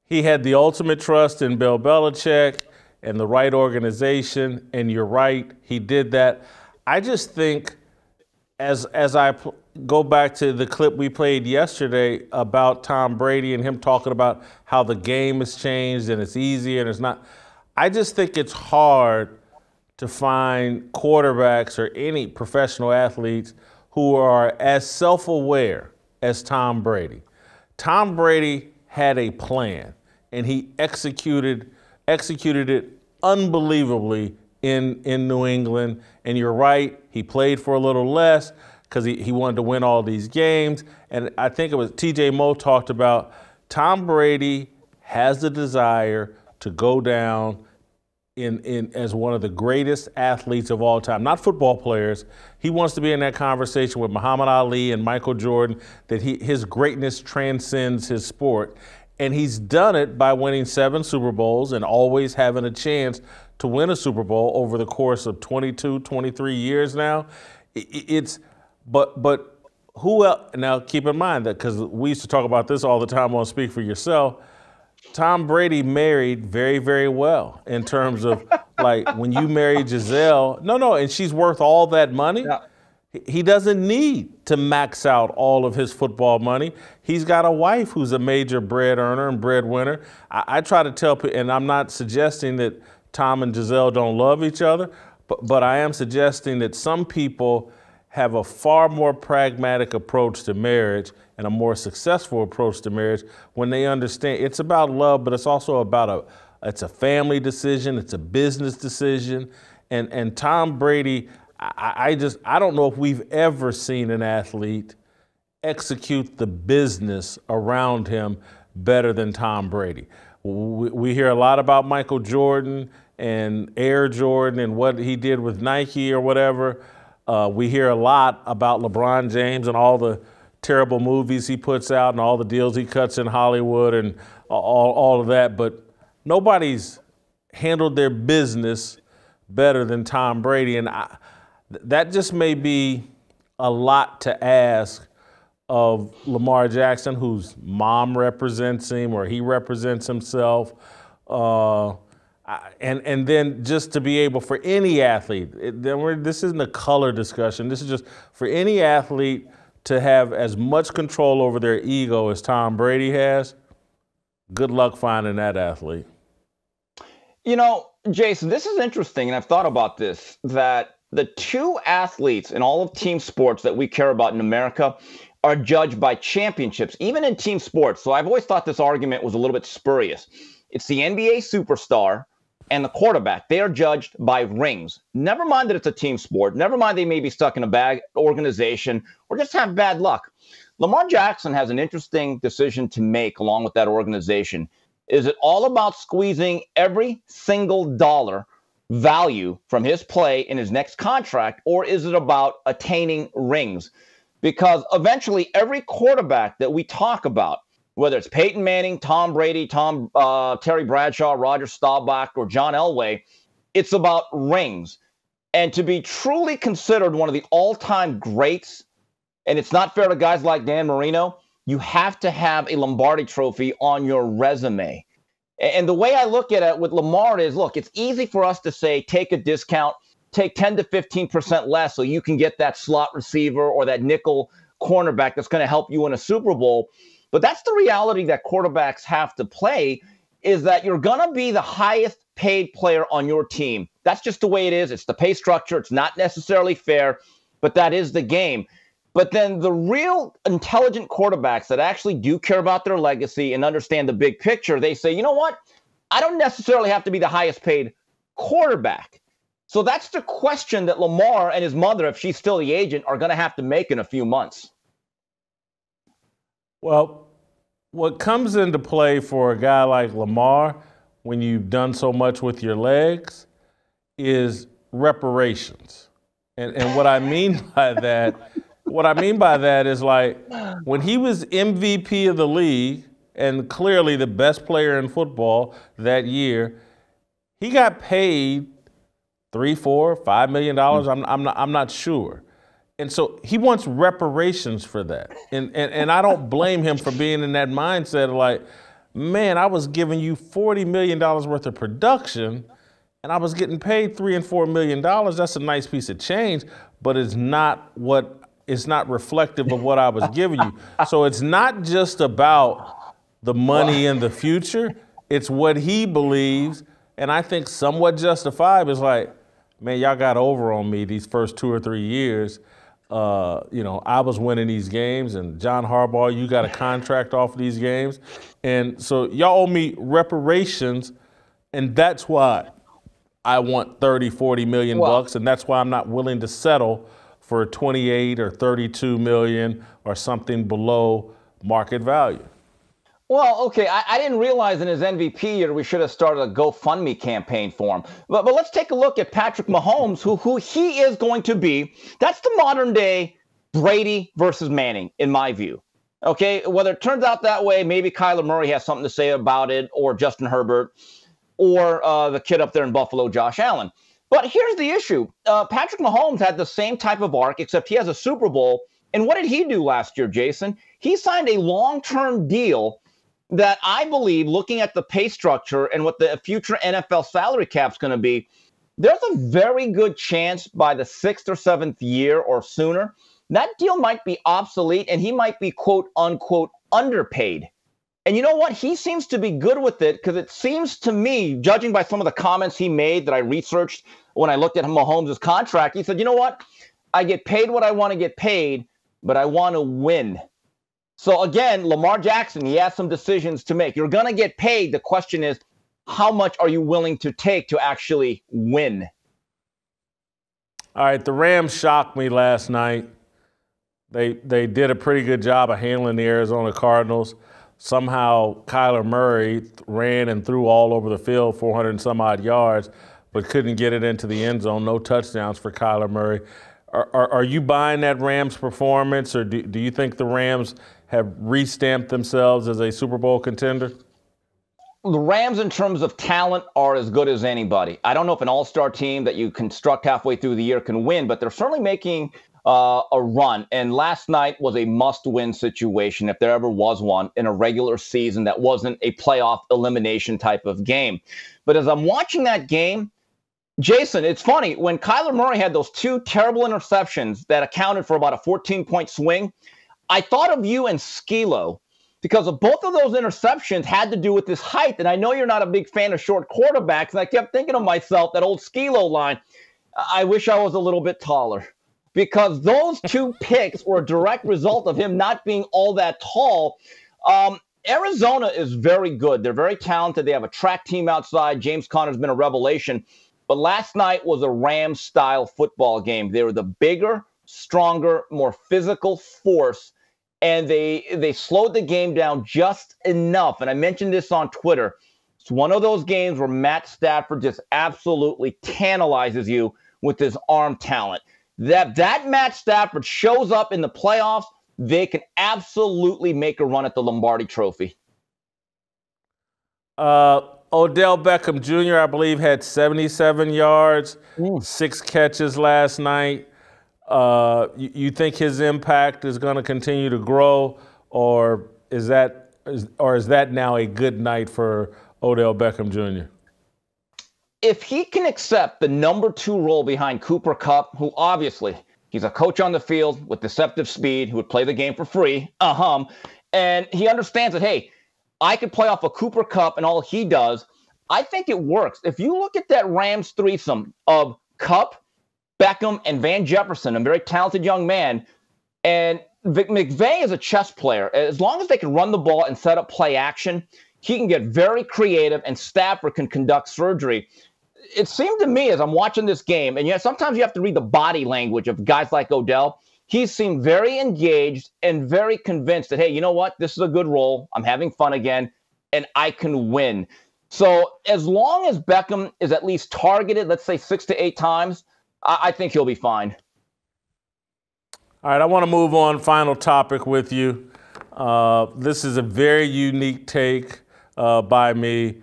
He had the ultimate trust in Bill Belichick and the right organization, and you're right, he did that. I just think, as I go back to the clip we played yesterday about Tom Brady and him talking about how the game has changed and it's easy and it's not, I just think it's hard to find quarterbacks or any professional athletes who are as self-aware as Tom Brady. Tom Brady had a plan, and he executed it unbelievably in New England. And you're right, he played for a little less because he wanted to win all these games. And I think it was TJ Moe talked about Tom Brady has the desire to go down in as one of the greatest athletes of all time, not football players. He wants to be in that conversation with Muhammad Ali and Michael Jordan, that his greatness transcends his sport. And he's done it by winning 7 Super Bowls and always having a chance to win a Super Bowl over the course of 22, 23 years now. But who else? Now, keep in mind that, because we used to talk about this all the time on Speak for Yourself, Tom Brady married very, very well in terms of, like, when you marry Giselle, and she's worth all that money. Yeah. He doesn't need to max out all of his football money. He's got a wife who's a major bread earner and breadwinner. I try to tell people, and I'm not suggesting that Tom and Giselle don't love each other, but I am suggesting that some people have a far more pragmatic approach to marriage and a more successful approach to marriage when they understand it's about love, but it's also about it's a family decision, it's a business decision. And Tom Brady, I don't know if we've ever seen an athlete execute the business around him better than Tom Brady. We hear a lot about Michael Jordan and Air Jordan and what he did with Nike or whatever. We hear a lot about LeBron James and all the terrible movies he puts out and all the deals he cuts in Hollywood and all of that. But nobody's handled their business better than Tom Brady. And that just may be a lot to ask of Lamar Jackson, whose mom represents him or he represents himself. And then just to be able, for any athlete, this isn't a color discussion, this is just for any athlete to have as much control over their ego as Tom Brady has. Good luck finding that athlete. You know, Jason, this is interesting, and I've thought about this, that the 2 athletes in all of team sports that we care about in America are judged by championships, even in team sports. So I've always thought this argument was a little bit spurious. It's the NBA superstar and the quarterback. They are judged by rings. Never mind that it's a team sport. Never mind they may be stuck in a bad organization or just have bad luck. Lamar Jackson has an interesting decision to make along with that organization. Is it all about squeezing every single dollar value from his play in his next contract, or is it about attaining rings? Because eventually every quarterback that we talk about, whether it's Peyton Manning, Tom Brady, Terry Bradshaw, Roger Staubach, or John Elway, it's about rings. And to be truly considered one of the all-time greats, and it's not fair to guys like Dan Marino, you have to have a Lombardi trophy on your resume. And the way I look at it with Lamar is, look, it's easy for us to say, take a discount, take 10 to 15% less so you can get that slot receiver or that nickel cornerback that's going to help you in a Super Bowl. But that's the reality that quarterbacks have to play, is that you're going to be the highest paid player on your team. That's just the way it is. It's the pay structure. It's not necessarily fair, but that is the game. But then the real intelligent quarterbacks that actually do care about their legacy and understand the big picture, they say, you know what? I don't necessarily have to be the highest paid quarterback. So that's the question that Lamar and his mother, if she's still the agent, are going to have to make in a few months. Well, what comes into play for a guy like Lamar when you've done so much with your legs is reparations. And what I mean by that is, like, when he was MVP of the league and clearly the best player in football that year, he got paid $3, $4, $5 million. I'm not sure. And so he wants reparations for that. And I don't blame him for being in that mindset of, like, man, I was giving you $40 million worth of production and I was getting paid $3 and $4 million. That's a nice piece of change, but it's not reflective of what I was giving you. So it's not just about the money in the future. It's what he believes, and I think somewhat justifiable. Is like, man, y'all got over on me these first 2 or 3 years. I was winning these games, and John Harbaugh, you got a contract off of these games. And so y'all owe me reparations, and that's why I want 30, 40 million bucks, and that's why I'm not willing to settle for 28 or 32 million or something below market value. Well, okay, I didn't realize in his MVP year we should have started a GoFundMe campaign for him. But let's take a look at Patrick Mahomes, who he is going to be. That's the modern day Brady versus Manning, in my view. Okay, whether it turns out that way, maybe Kyler Murray has something to say about it, or Justin Herbert, or the kid up there in Buffalo, Josh Allen. But here's the issue. Patrick Mahomes had the same type of arc, except he has a Super Bowl. And what did he do last year, Jason? He signed a long-term deal that I believe, looking at the pay structure and what the future NFL salary cap is going to be, there's a very good chance by the 6th or 7th year or sooner, that deal might be obsolete and he might be, quote unquote, underpaid. And you know what? He seems to be good with it, because it seems to me, judging by some of the comments he made that I researched when I looked at Mahomes' contract, he said, you know what? I get paid what I want to get paid, but I want to win. So again, Lamar Jackson, he has some decisions to make. You're going to get paid. The question is, how much are you willing to take to actually win? All right, the Rams shocked me last night. They did a pretty good job of handling the Arizona Cardinals. Somehow Kyler Murray ran and threw all over the field, 400 and some odd yards, but couldn't get it into the end zone. No touchdowns for Kyler Murray. Are you buying that Rams performance, or do you think the Rams have re-stamped themselves as a Super Bowl contender? The Rams, in terms of talent, are as good as anybody. I don't know if an all-star team that you construct halfway through the year can win, but they're certainly making a run. And last night was a must-win situation, if there ever was one, in a regular season that wasn't a playoff elimination type of game. But as I'm watching that game, Jason, it's funny. When Kyler Murray had those 2 terrible interceptions that accounted for about a 14-point swing, I thought of you and Skilo, because of both of those interceptions had to do with his height. And I know you're not a big fan of short quarterbacks, and I kept thinking to myself, that old Skilo line, I wish I was a little bit taller. Because those 2 picks were a direct result of him not being all that tall. Arizona is very good. They're very talented. They have a track team outside. James Conner's been a revelation. But last night was a Rams-style football game. They were the bigger, stronger, more physical force, and they slowed the game down just enough. And I mentioned this on Twitter. It's one of those games where Matt Stafford just absolutely tantalizes you with his arm talent. That Matt Stafford shows up in the playoffs, they can absolutely make a run at the Lombardi Trophy. Odell Beckham Jr., I believe, had 77 yards, 6 catches last night. You think his impact is going to continue to grow, or is that now a good night for Odell Beckham Jr.? If he can accept the number 2 role behind Cooper Kupp, who obviously he's a coach on the field with deceptive speed, who would play the game for free, and he understands that, hey, I could play off a Cooper Kupp and all he does, I think it works. If you look at that Rams threesome of Kupp, Beckham, and Van Jefferson, a very talented young man, and McVay is a chess player. As long as they can run the ball and set up play action, he can get very creative, and Stafford can conduct surgery. It seemed to me as I'm watching this game, and sometimes you have to read the body language of guys like Odell. He seemed very engaged and very convinced that, hey, you know what? This is a good role. I'm having fun again, and I can win. So as long as Beckham is at least targeted, let's say 6 to 8 times, I think he'll be fine. All right, I want to move on. Final topic with you. This is a very unique take by me.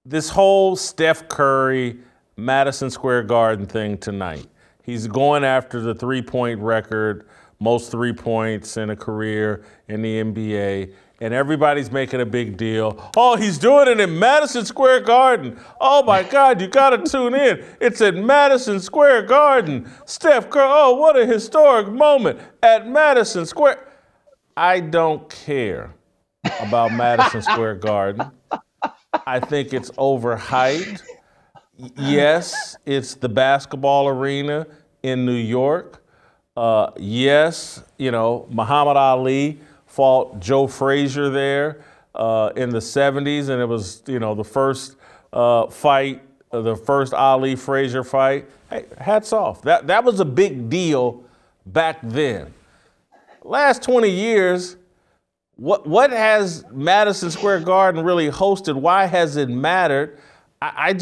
This whole Steph Curry, Madison Square Garden thing tonight. He's going after the three-point record, most 3 points in a career in the NBA, and everybody's making a big deal. Oh, he's doing it in Madison Square Garden. Oh, my God, you got to tune in. It's at Madison Square Garden. Steph Curry, oh, what a historic moment at Madison Square. I don't care about Madison Square Garden. I think it's overhyped. Yes, it's the basketball arena in New York. Yes, Muhammad Ali fought Joe Frazier there in the 70s, and it was, the first fight, the first Ali-Frazier fight. Hey, hats off. That was a big deal back then. Last 20 years, what has Madison Square Garden really hosted? Why has it mattered? I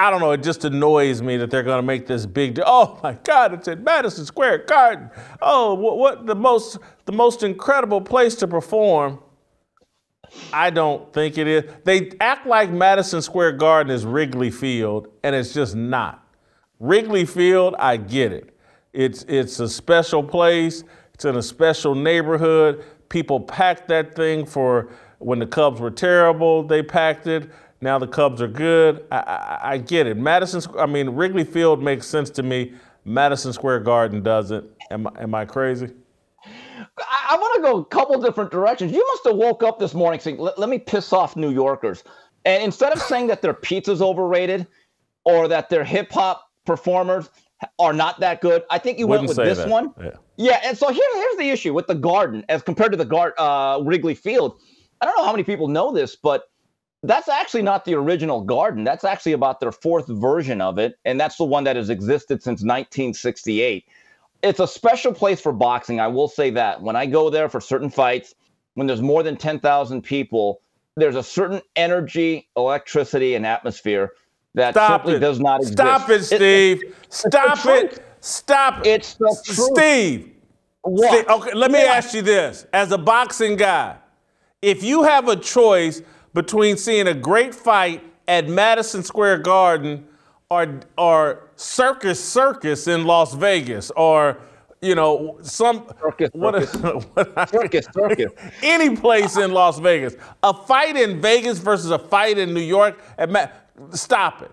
don't know. It just annoys me that they're going to make this big deal. Oh my God, it's at Madison Square Garden. Oh, what the most incredible place to perform. I don't think it is. They act like Madison Square Garden is Wrigley Field, and it's just not. Wrigley Field, I get it. It's a special place. It's in a special neighborhood. People packed that thing for when the Cubs were terrible. They packed it. Now the Cubs are good. I get it. Wrigley Field makes sense to me. Madison Square Garden doesn't. Am I crazy? I want to go a couple different directions. You must have woke up this morning saying, let me piss off New Yorkers. And instead of saying that their pizza's overrated or that their hip-hop performers are not that good, I think you went with this one. Yeah, and so here's the issue with the Garden as compared to the Wrigley Field. I don't know how many people know this, but that's actually not the original Garden. That's actually about their 4th version of it, and that's the one that has existed since 1968. It's a special place for boxing, I will say that. When I go there for certain fights, when there's more than 10,000 people, there's a certain energy, electricity, and atmosphere that simply does not exist. Stop it, Steve. Stop it. Stop it. It's the truth. Steve. What? Steve, okay, let me ask you this. As a boxing guy, if you have a choice between seeing a great fight at Madison Square Garden or Circus in Las Vegas, or Circus. Any place in Las Vegas, a fight in Vegas versus a fight in New York, stop it.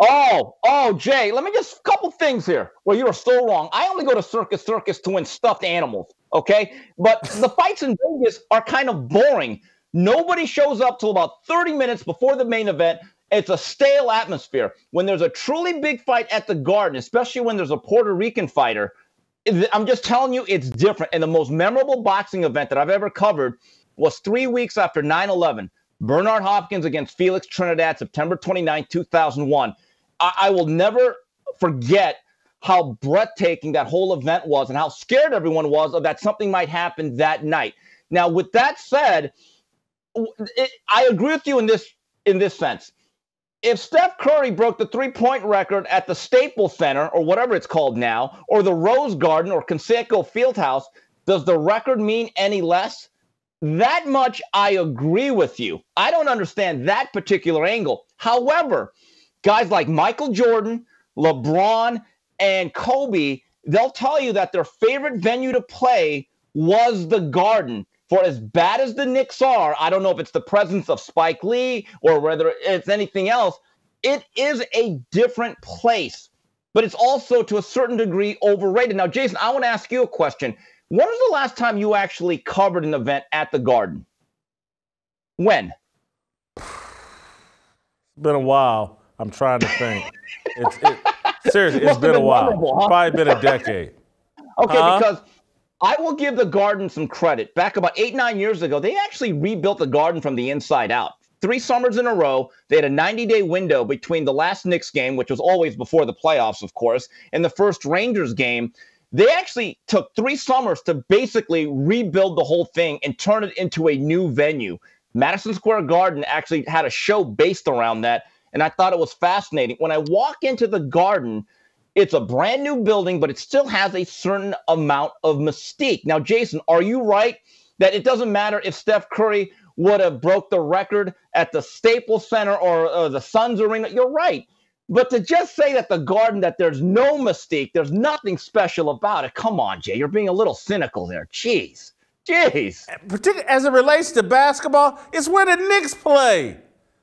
Oh, Jay, let me just a couple things here. Well, you are so wrong. I only go to Circus to win stuffed animals, okay? But the fights in Vegas are kind of boring. Nobody shows up till about 30 minutes before the main event. It's a stale atmosphere. When there's a truly big fight at the Garden, especially when there's a Puerto Rican fighter, I'm just telling you, it's different. And the most memorable boxing event that I've ever covered was 3 weeks after 9/11. Bernard Hopkins against Felix Trinidad, September 29, 2001. I will never forget how breathtaking that whole event was and how scared everyone was of that something might happen that night. Now, with that said, I agree with you in this sense. If Steph Curry broke the three-point record at the Staples Center, or whatever it's called now, or the Rose Garden or Conseco Fieldhouse, does the record mean any less? That much I agree with you. I don't understand that particular angle. However, guys like Michael Jordan, LeBron, and Kobe, they'll tell you that their favorite venue to play was the Garden. for as bad as the Knicks are, I don't know if it's the presence of Spike Lee or whether it's anything else, it is a different place. But it's also, to a certain degree, overrated. Now, Jason, I want to ask you a question. When was the last time you actually covered an event at the Garden? When? It's been a while. I'm trying to think. Seriously, it's been a while. Huh? Probably been a decade. Okay, because I will give the Garden some credit. Back about 8-9 years ago, they actually rebuilt the Garden from the inside out. 3 summers in a row, they had a 90-day window between the last Knicks game, which was always before the playoffs, of course, and the first Rangers game. They actually took 3 summers to basically rebuild the whole thing and turn it into a new venue. Madison Square Garden actually had a show based around that, and I thought it was fascinating. When I walk into the Garden, it's a brand new building, but it still has a certain amount of mystique. Now, Jason, are you right that it doesn't matter if Steph Curry would have broke the record at the Staples Center or the Suns Arena? You're right. But to just say that the Garden, that there's no mystique, there's nothing special about it, come on, Jay, you're being a little cynical there. Jeez. Particularly as it relates to basketball, it's where the Knicks play.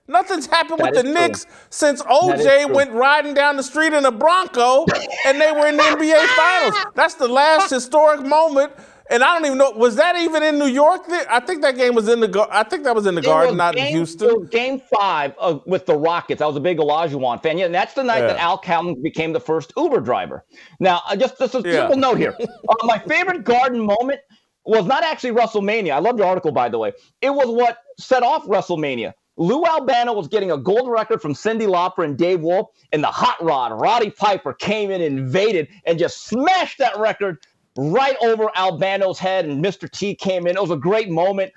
Nothing's happened with the Knicks since OJ went riding down the street in a Bronco and they were in the NBA Finals. That's the last historic moment. And I don't even know, was that even in New York? I think that game was in the Garden, not in Houston. It was game 5 with the Rockets. I was a big Olajuwon fan. Yeah, and that's the night that Al Calhoun became the first Uber driver. Now, just a simple note here. My favorite Garden moment was not actually WrestleMania. I loved your article, by the way. It was what set off WrestleMania. Lou Albano was getting a gold record from Cyndi Lauper and Dave Wolf, and the Hot Rod, Roddy Piper, came in, invaded, and just smashed that record right over Albano's head, and Mr. T came in. It was a great moment.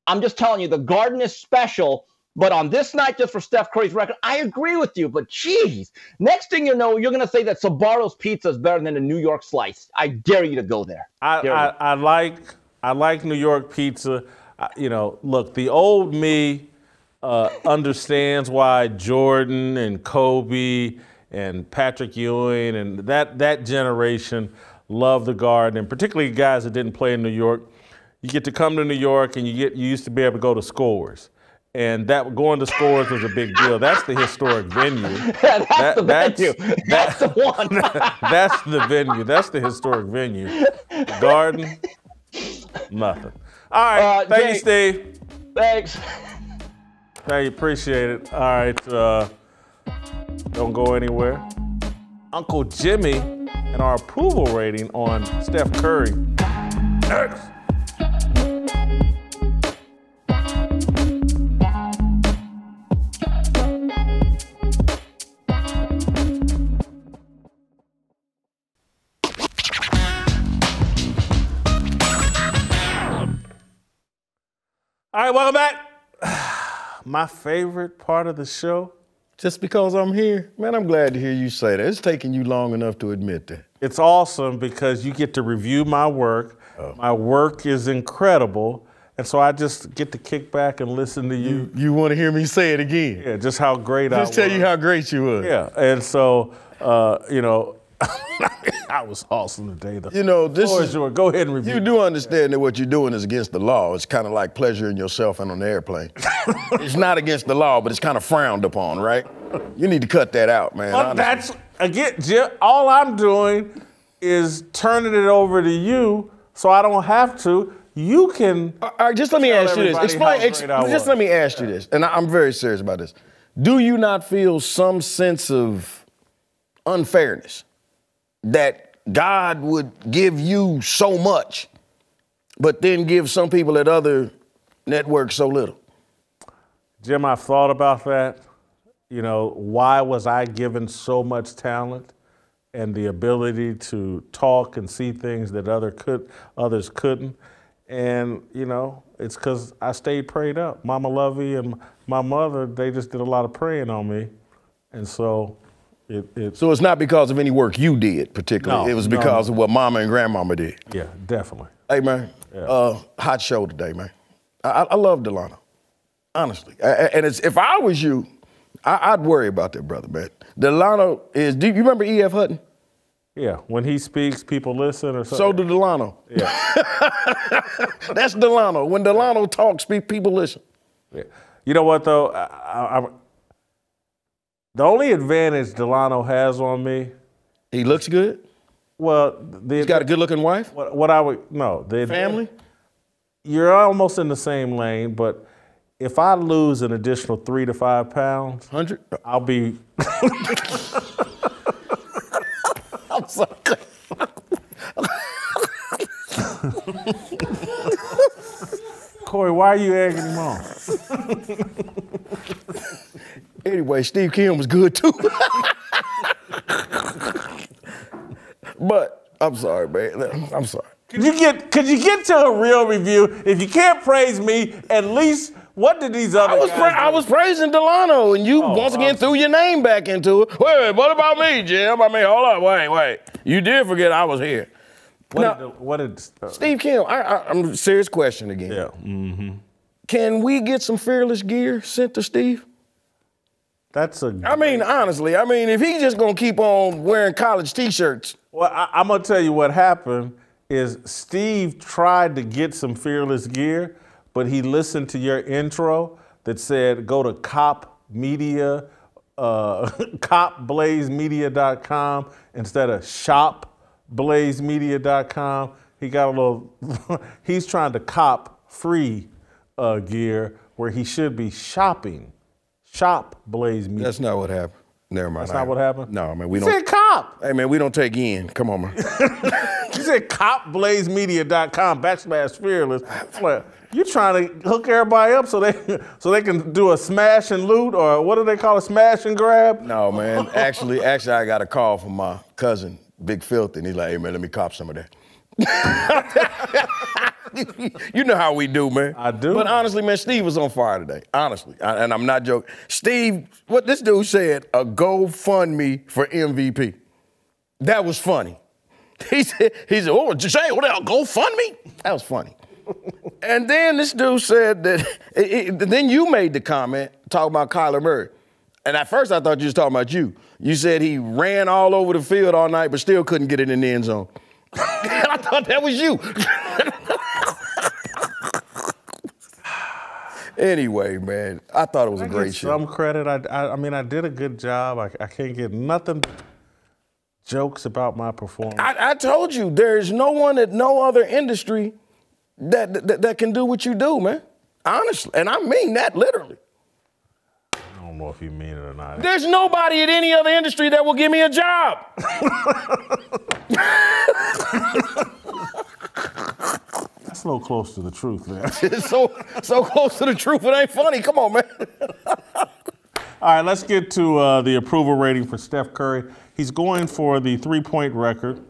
I'm just telling you, the Garden is special, but on this night, just for Steph Curry's record, I agree with you, but geez, next thing you know, you're going to say that Sbarro's pizza is better than the New York slice. I dare you to go there. I like New York pizza. Look, the old me understands why Jordan and Kobe and Patrick Ewing and that generation love the Garden, and particularly guys that didn't play in New York. You get to come to New York, and you used to be able to go to Scores, and that going to Scores was a big deal. That's the historic venue. That's the venue. That's the one. That's the venue. That's the historic venue. The Garden, nothing. All right, thank you, Steve. Thanks. Hey, appreciate it. All right, don't go anywhere. Uncle Jimmy and our approval rating on Steph Curry. Next. All right, welcome back. My favorite part of the show. Just because I'm here? Man, I'm glad to hear you say that. It's taking you long enough to admit that. It's awesome because you get to review my work. Oh. My work is incredible. And so I just get to kick back and listen to you. You want to hear me say it again? Yeah, just how great I was. Just tell you how great you were. Yeah, and so, I was awesome today, though. Go ahead and review. You do understand that what you're doing is against the law. It's kind of like pleasuring yourself on an airplane. It's not against the law, but it's kind of frowned upon, right? You need to cut that out, man. Well, that's, again, Jim, all I'm doing is turning it over to you so I don't have to. You can. All right, just let me ask you this. Just let me ask you this, and I'm very serious about this. Do you not feel some sense of unfairness that God would give you so much, but then give some people at other networks so little? Jim, I've thought about that. Why was I given so much talent and the ability to talk and see things that others couldn't? And, it's because I stayed prayed up. Mama Lovey and my mother, they just did a lot of praying on me. And so So it's not because of any work you did particularly. No, it was because of what Mama and Grandmama did. Yeah, definitely. Hey, man, hot show today, man. I love Delano, honestly. And if I was you, I'd worry about that brother, man. Delano do you remember E.F. Hutton? Yeah, when he speaks, people listen or something. So do Delano. Yeah. That's Delano. When Delano talks, people listen. Yeah. You know what, though? The only advantage Delano has on me. He looks good? Well, he's got a good-looking wife? The family? You're almost in the same lane, but if I lose an additional 3 to 5 pounds, 100, I'll be. I'm sorry. Corey, why are you egging him on? Anyway, Steve Kim was good too. But I'm sorry, man. I'm sorry. Could you get to a real review? If you can't praise me, at least what did these other guys do? I was praising Delano, and you once again threw your name back into it. Wait, what about me, Jim? I mean, hold up, wait. You did forget I was here. What did Steve Kim, I'm a serious question again. Yeah. Mm-hmm. Can we get some fearless gear sent to Steve? I mean, honestly, if he's just going to keep on wearing college T-shirts. Well, I'm going to tell you what happened is Steve tried to get some fearless gear, but he listened to your intro that said go to copblazemedia.com instead of shopblazemedia.com. He got a little, he's trying to cop free gear where he should be shopping. Shop Blaze Media. That's not what happened. Never mind. That's not what happened? No, man, we don't. You said cop. Hey, man, we don't take in. Come on, man. You said copblazemedia.com/fearless. You trying to hook everybody up so they can do a smash and loot, or what do they call it, smash and grab? No, man. Actually, I got a call from my cousin, Big Filthy, and he's like, hey, man, let me cop some of that. You know how we do, man. I do. But honestly, man, Steve was on fire today. Honestly, and I'm not joking. Steve, what this dude said, a GoFundMe for MVP. That was funny. He said, oh, what you say? What else? GoFundMe? That was funny. And then this dude said that, then you made the comment talking about Kyler Murray. And at first I thought you was talking about you. You said he ran all over the field all night but still couldn't get it in the end zone. I thought that was you. Anyway, man, I thought it was a great show. Some credit. I mean, I did a good job. I can't get nothing but jokes about my performance. I told you, there's no one at no other industry that can do what you do, man. Honestly, and I mean that literally. I don't know if you mean it or not. There's nobody at any other industry that will give me a job. That's a little close to the truth, man. so close to the truth, it ain't funny. Come on, man. All right, let's get to the approval rating for Steph Curry. He's going for the three-point record.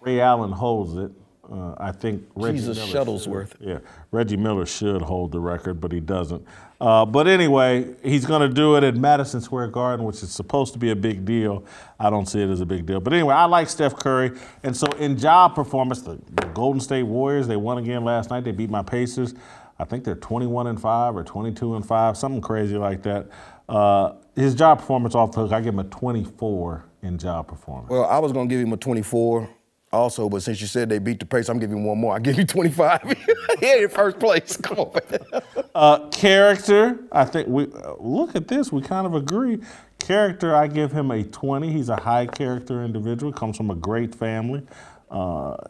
Ray Allen holds it. I think Reggie Miller Shuttlesworth. Reggie Miller should hold the record, but he doesn't. But anyway, he's going to do it at Madison Square Garden, which is supposed to be a big deal. I don't see it as a big deal. But anyway, I like Steph Curry. And so in job performance, the Golden State Warriors, they won again last night. They beat my Pacers. I think they're 21-5 or 22-5, something crazy like that. His job performance off the hook, I give him a 24 in job performance. Well, I was going to give him a 24 also, but since you said they beat the Pacers, I'm giving him one more. I give you 25. He ain't in first place. Come on, man. Character, I think look at this. We kind of agree. Character, I give him a 20. He's a high character individual. Comes from a great family.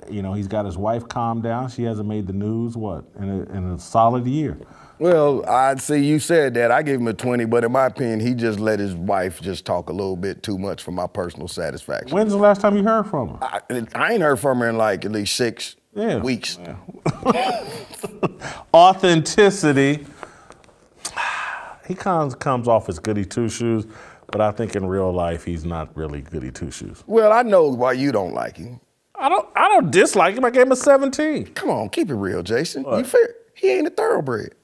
He's got his wife calmed down. She hasn't made the news, in a solid year. Well, I'd say you said that. I gave him a 20, but in my opinion, he just let his wife just talk a little bit too much for my personal satisfaction. When's the last time you heard from her? I ain't heard from her in like at least 6 weeks. Yeah. Authenticity. He comes off as goody two-shoes, but I think in real life he's not really goody two-shoes. Well, I know why you don't like him. I don't dislike him. I gave him a 17. Come on, keep it real, Jason. What? You fair? He ain't a thoroughbred.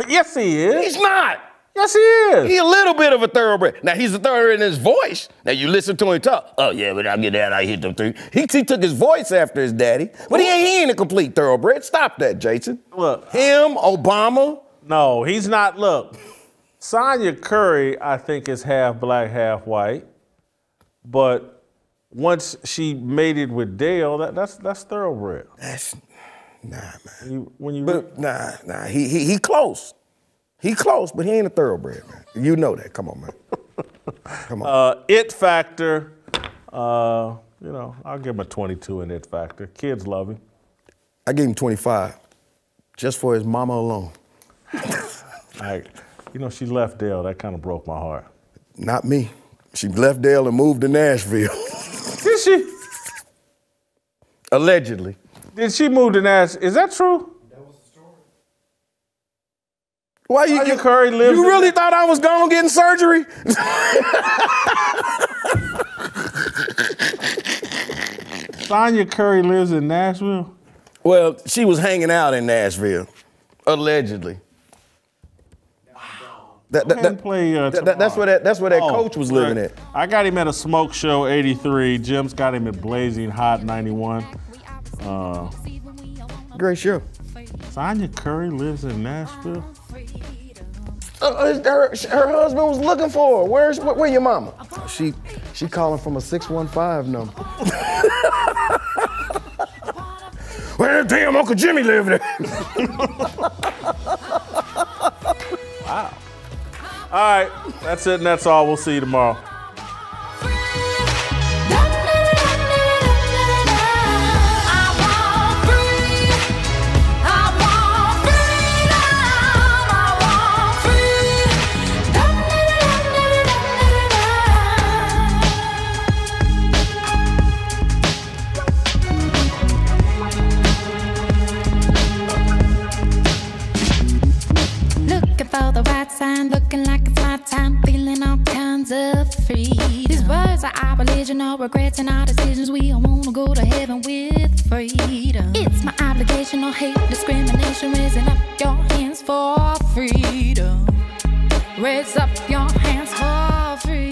Yes, he is. He's not. Yes, he is. He a little bit of a thoroughbred. Now, he's a thoroughbred in his voice. Now, you listen to him talk. Oh, yeah, but I get that. I hit them three. He took his voice after his daddy. But he ain't a complete thoroughbred. Stop that, Jason. Look. Him, Obama. No, he's not. Look, Sonya Curry, I think, is half black, half white. But once she mated with Dale, that's thoroughbred. That's nah, man. Nah. He close. He close, but he ain't a thoroughbred, man. You know that. Come on, man. Come on. It factor. I'll give him a 22 in it factor. Kids love him. I gave him 25, just for his mama alone. She left Dale. That kind of broke my heart. Not me. She left Dale and moved to Nashville. Did she? Allegedly. Did she move to Nashville? Is that true? That was the story. Why Sonya Curry lives You really thought I was gone getting surgery? Sonya Curry lives in Nashville? Well, she was hanging out in Nashville, allegedly. That's where that coach was living at. I got him at a smoke show 83. Jim's got him at Blazing Hot 91. Great show. Sonya Curry lives in Nashville. Her husband was looking for her. Where your mama? She calling from a 615 number. Where damn Uncle Jimmy live there? Wow. All right, that's it and that's all. We'll see you tomorrow. For the right sign, looking like it's my time, feeling all kinds of free. These words are our religion, our regrets and our decisions. We all wanna go to heaven with freedom. It's my obligation, no hate, discrimination. Raising up your hands for freedom. Raise up your hands for freedom.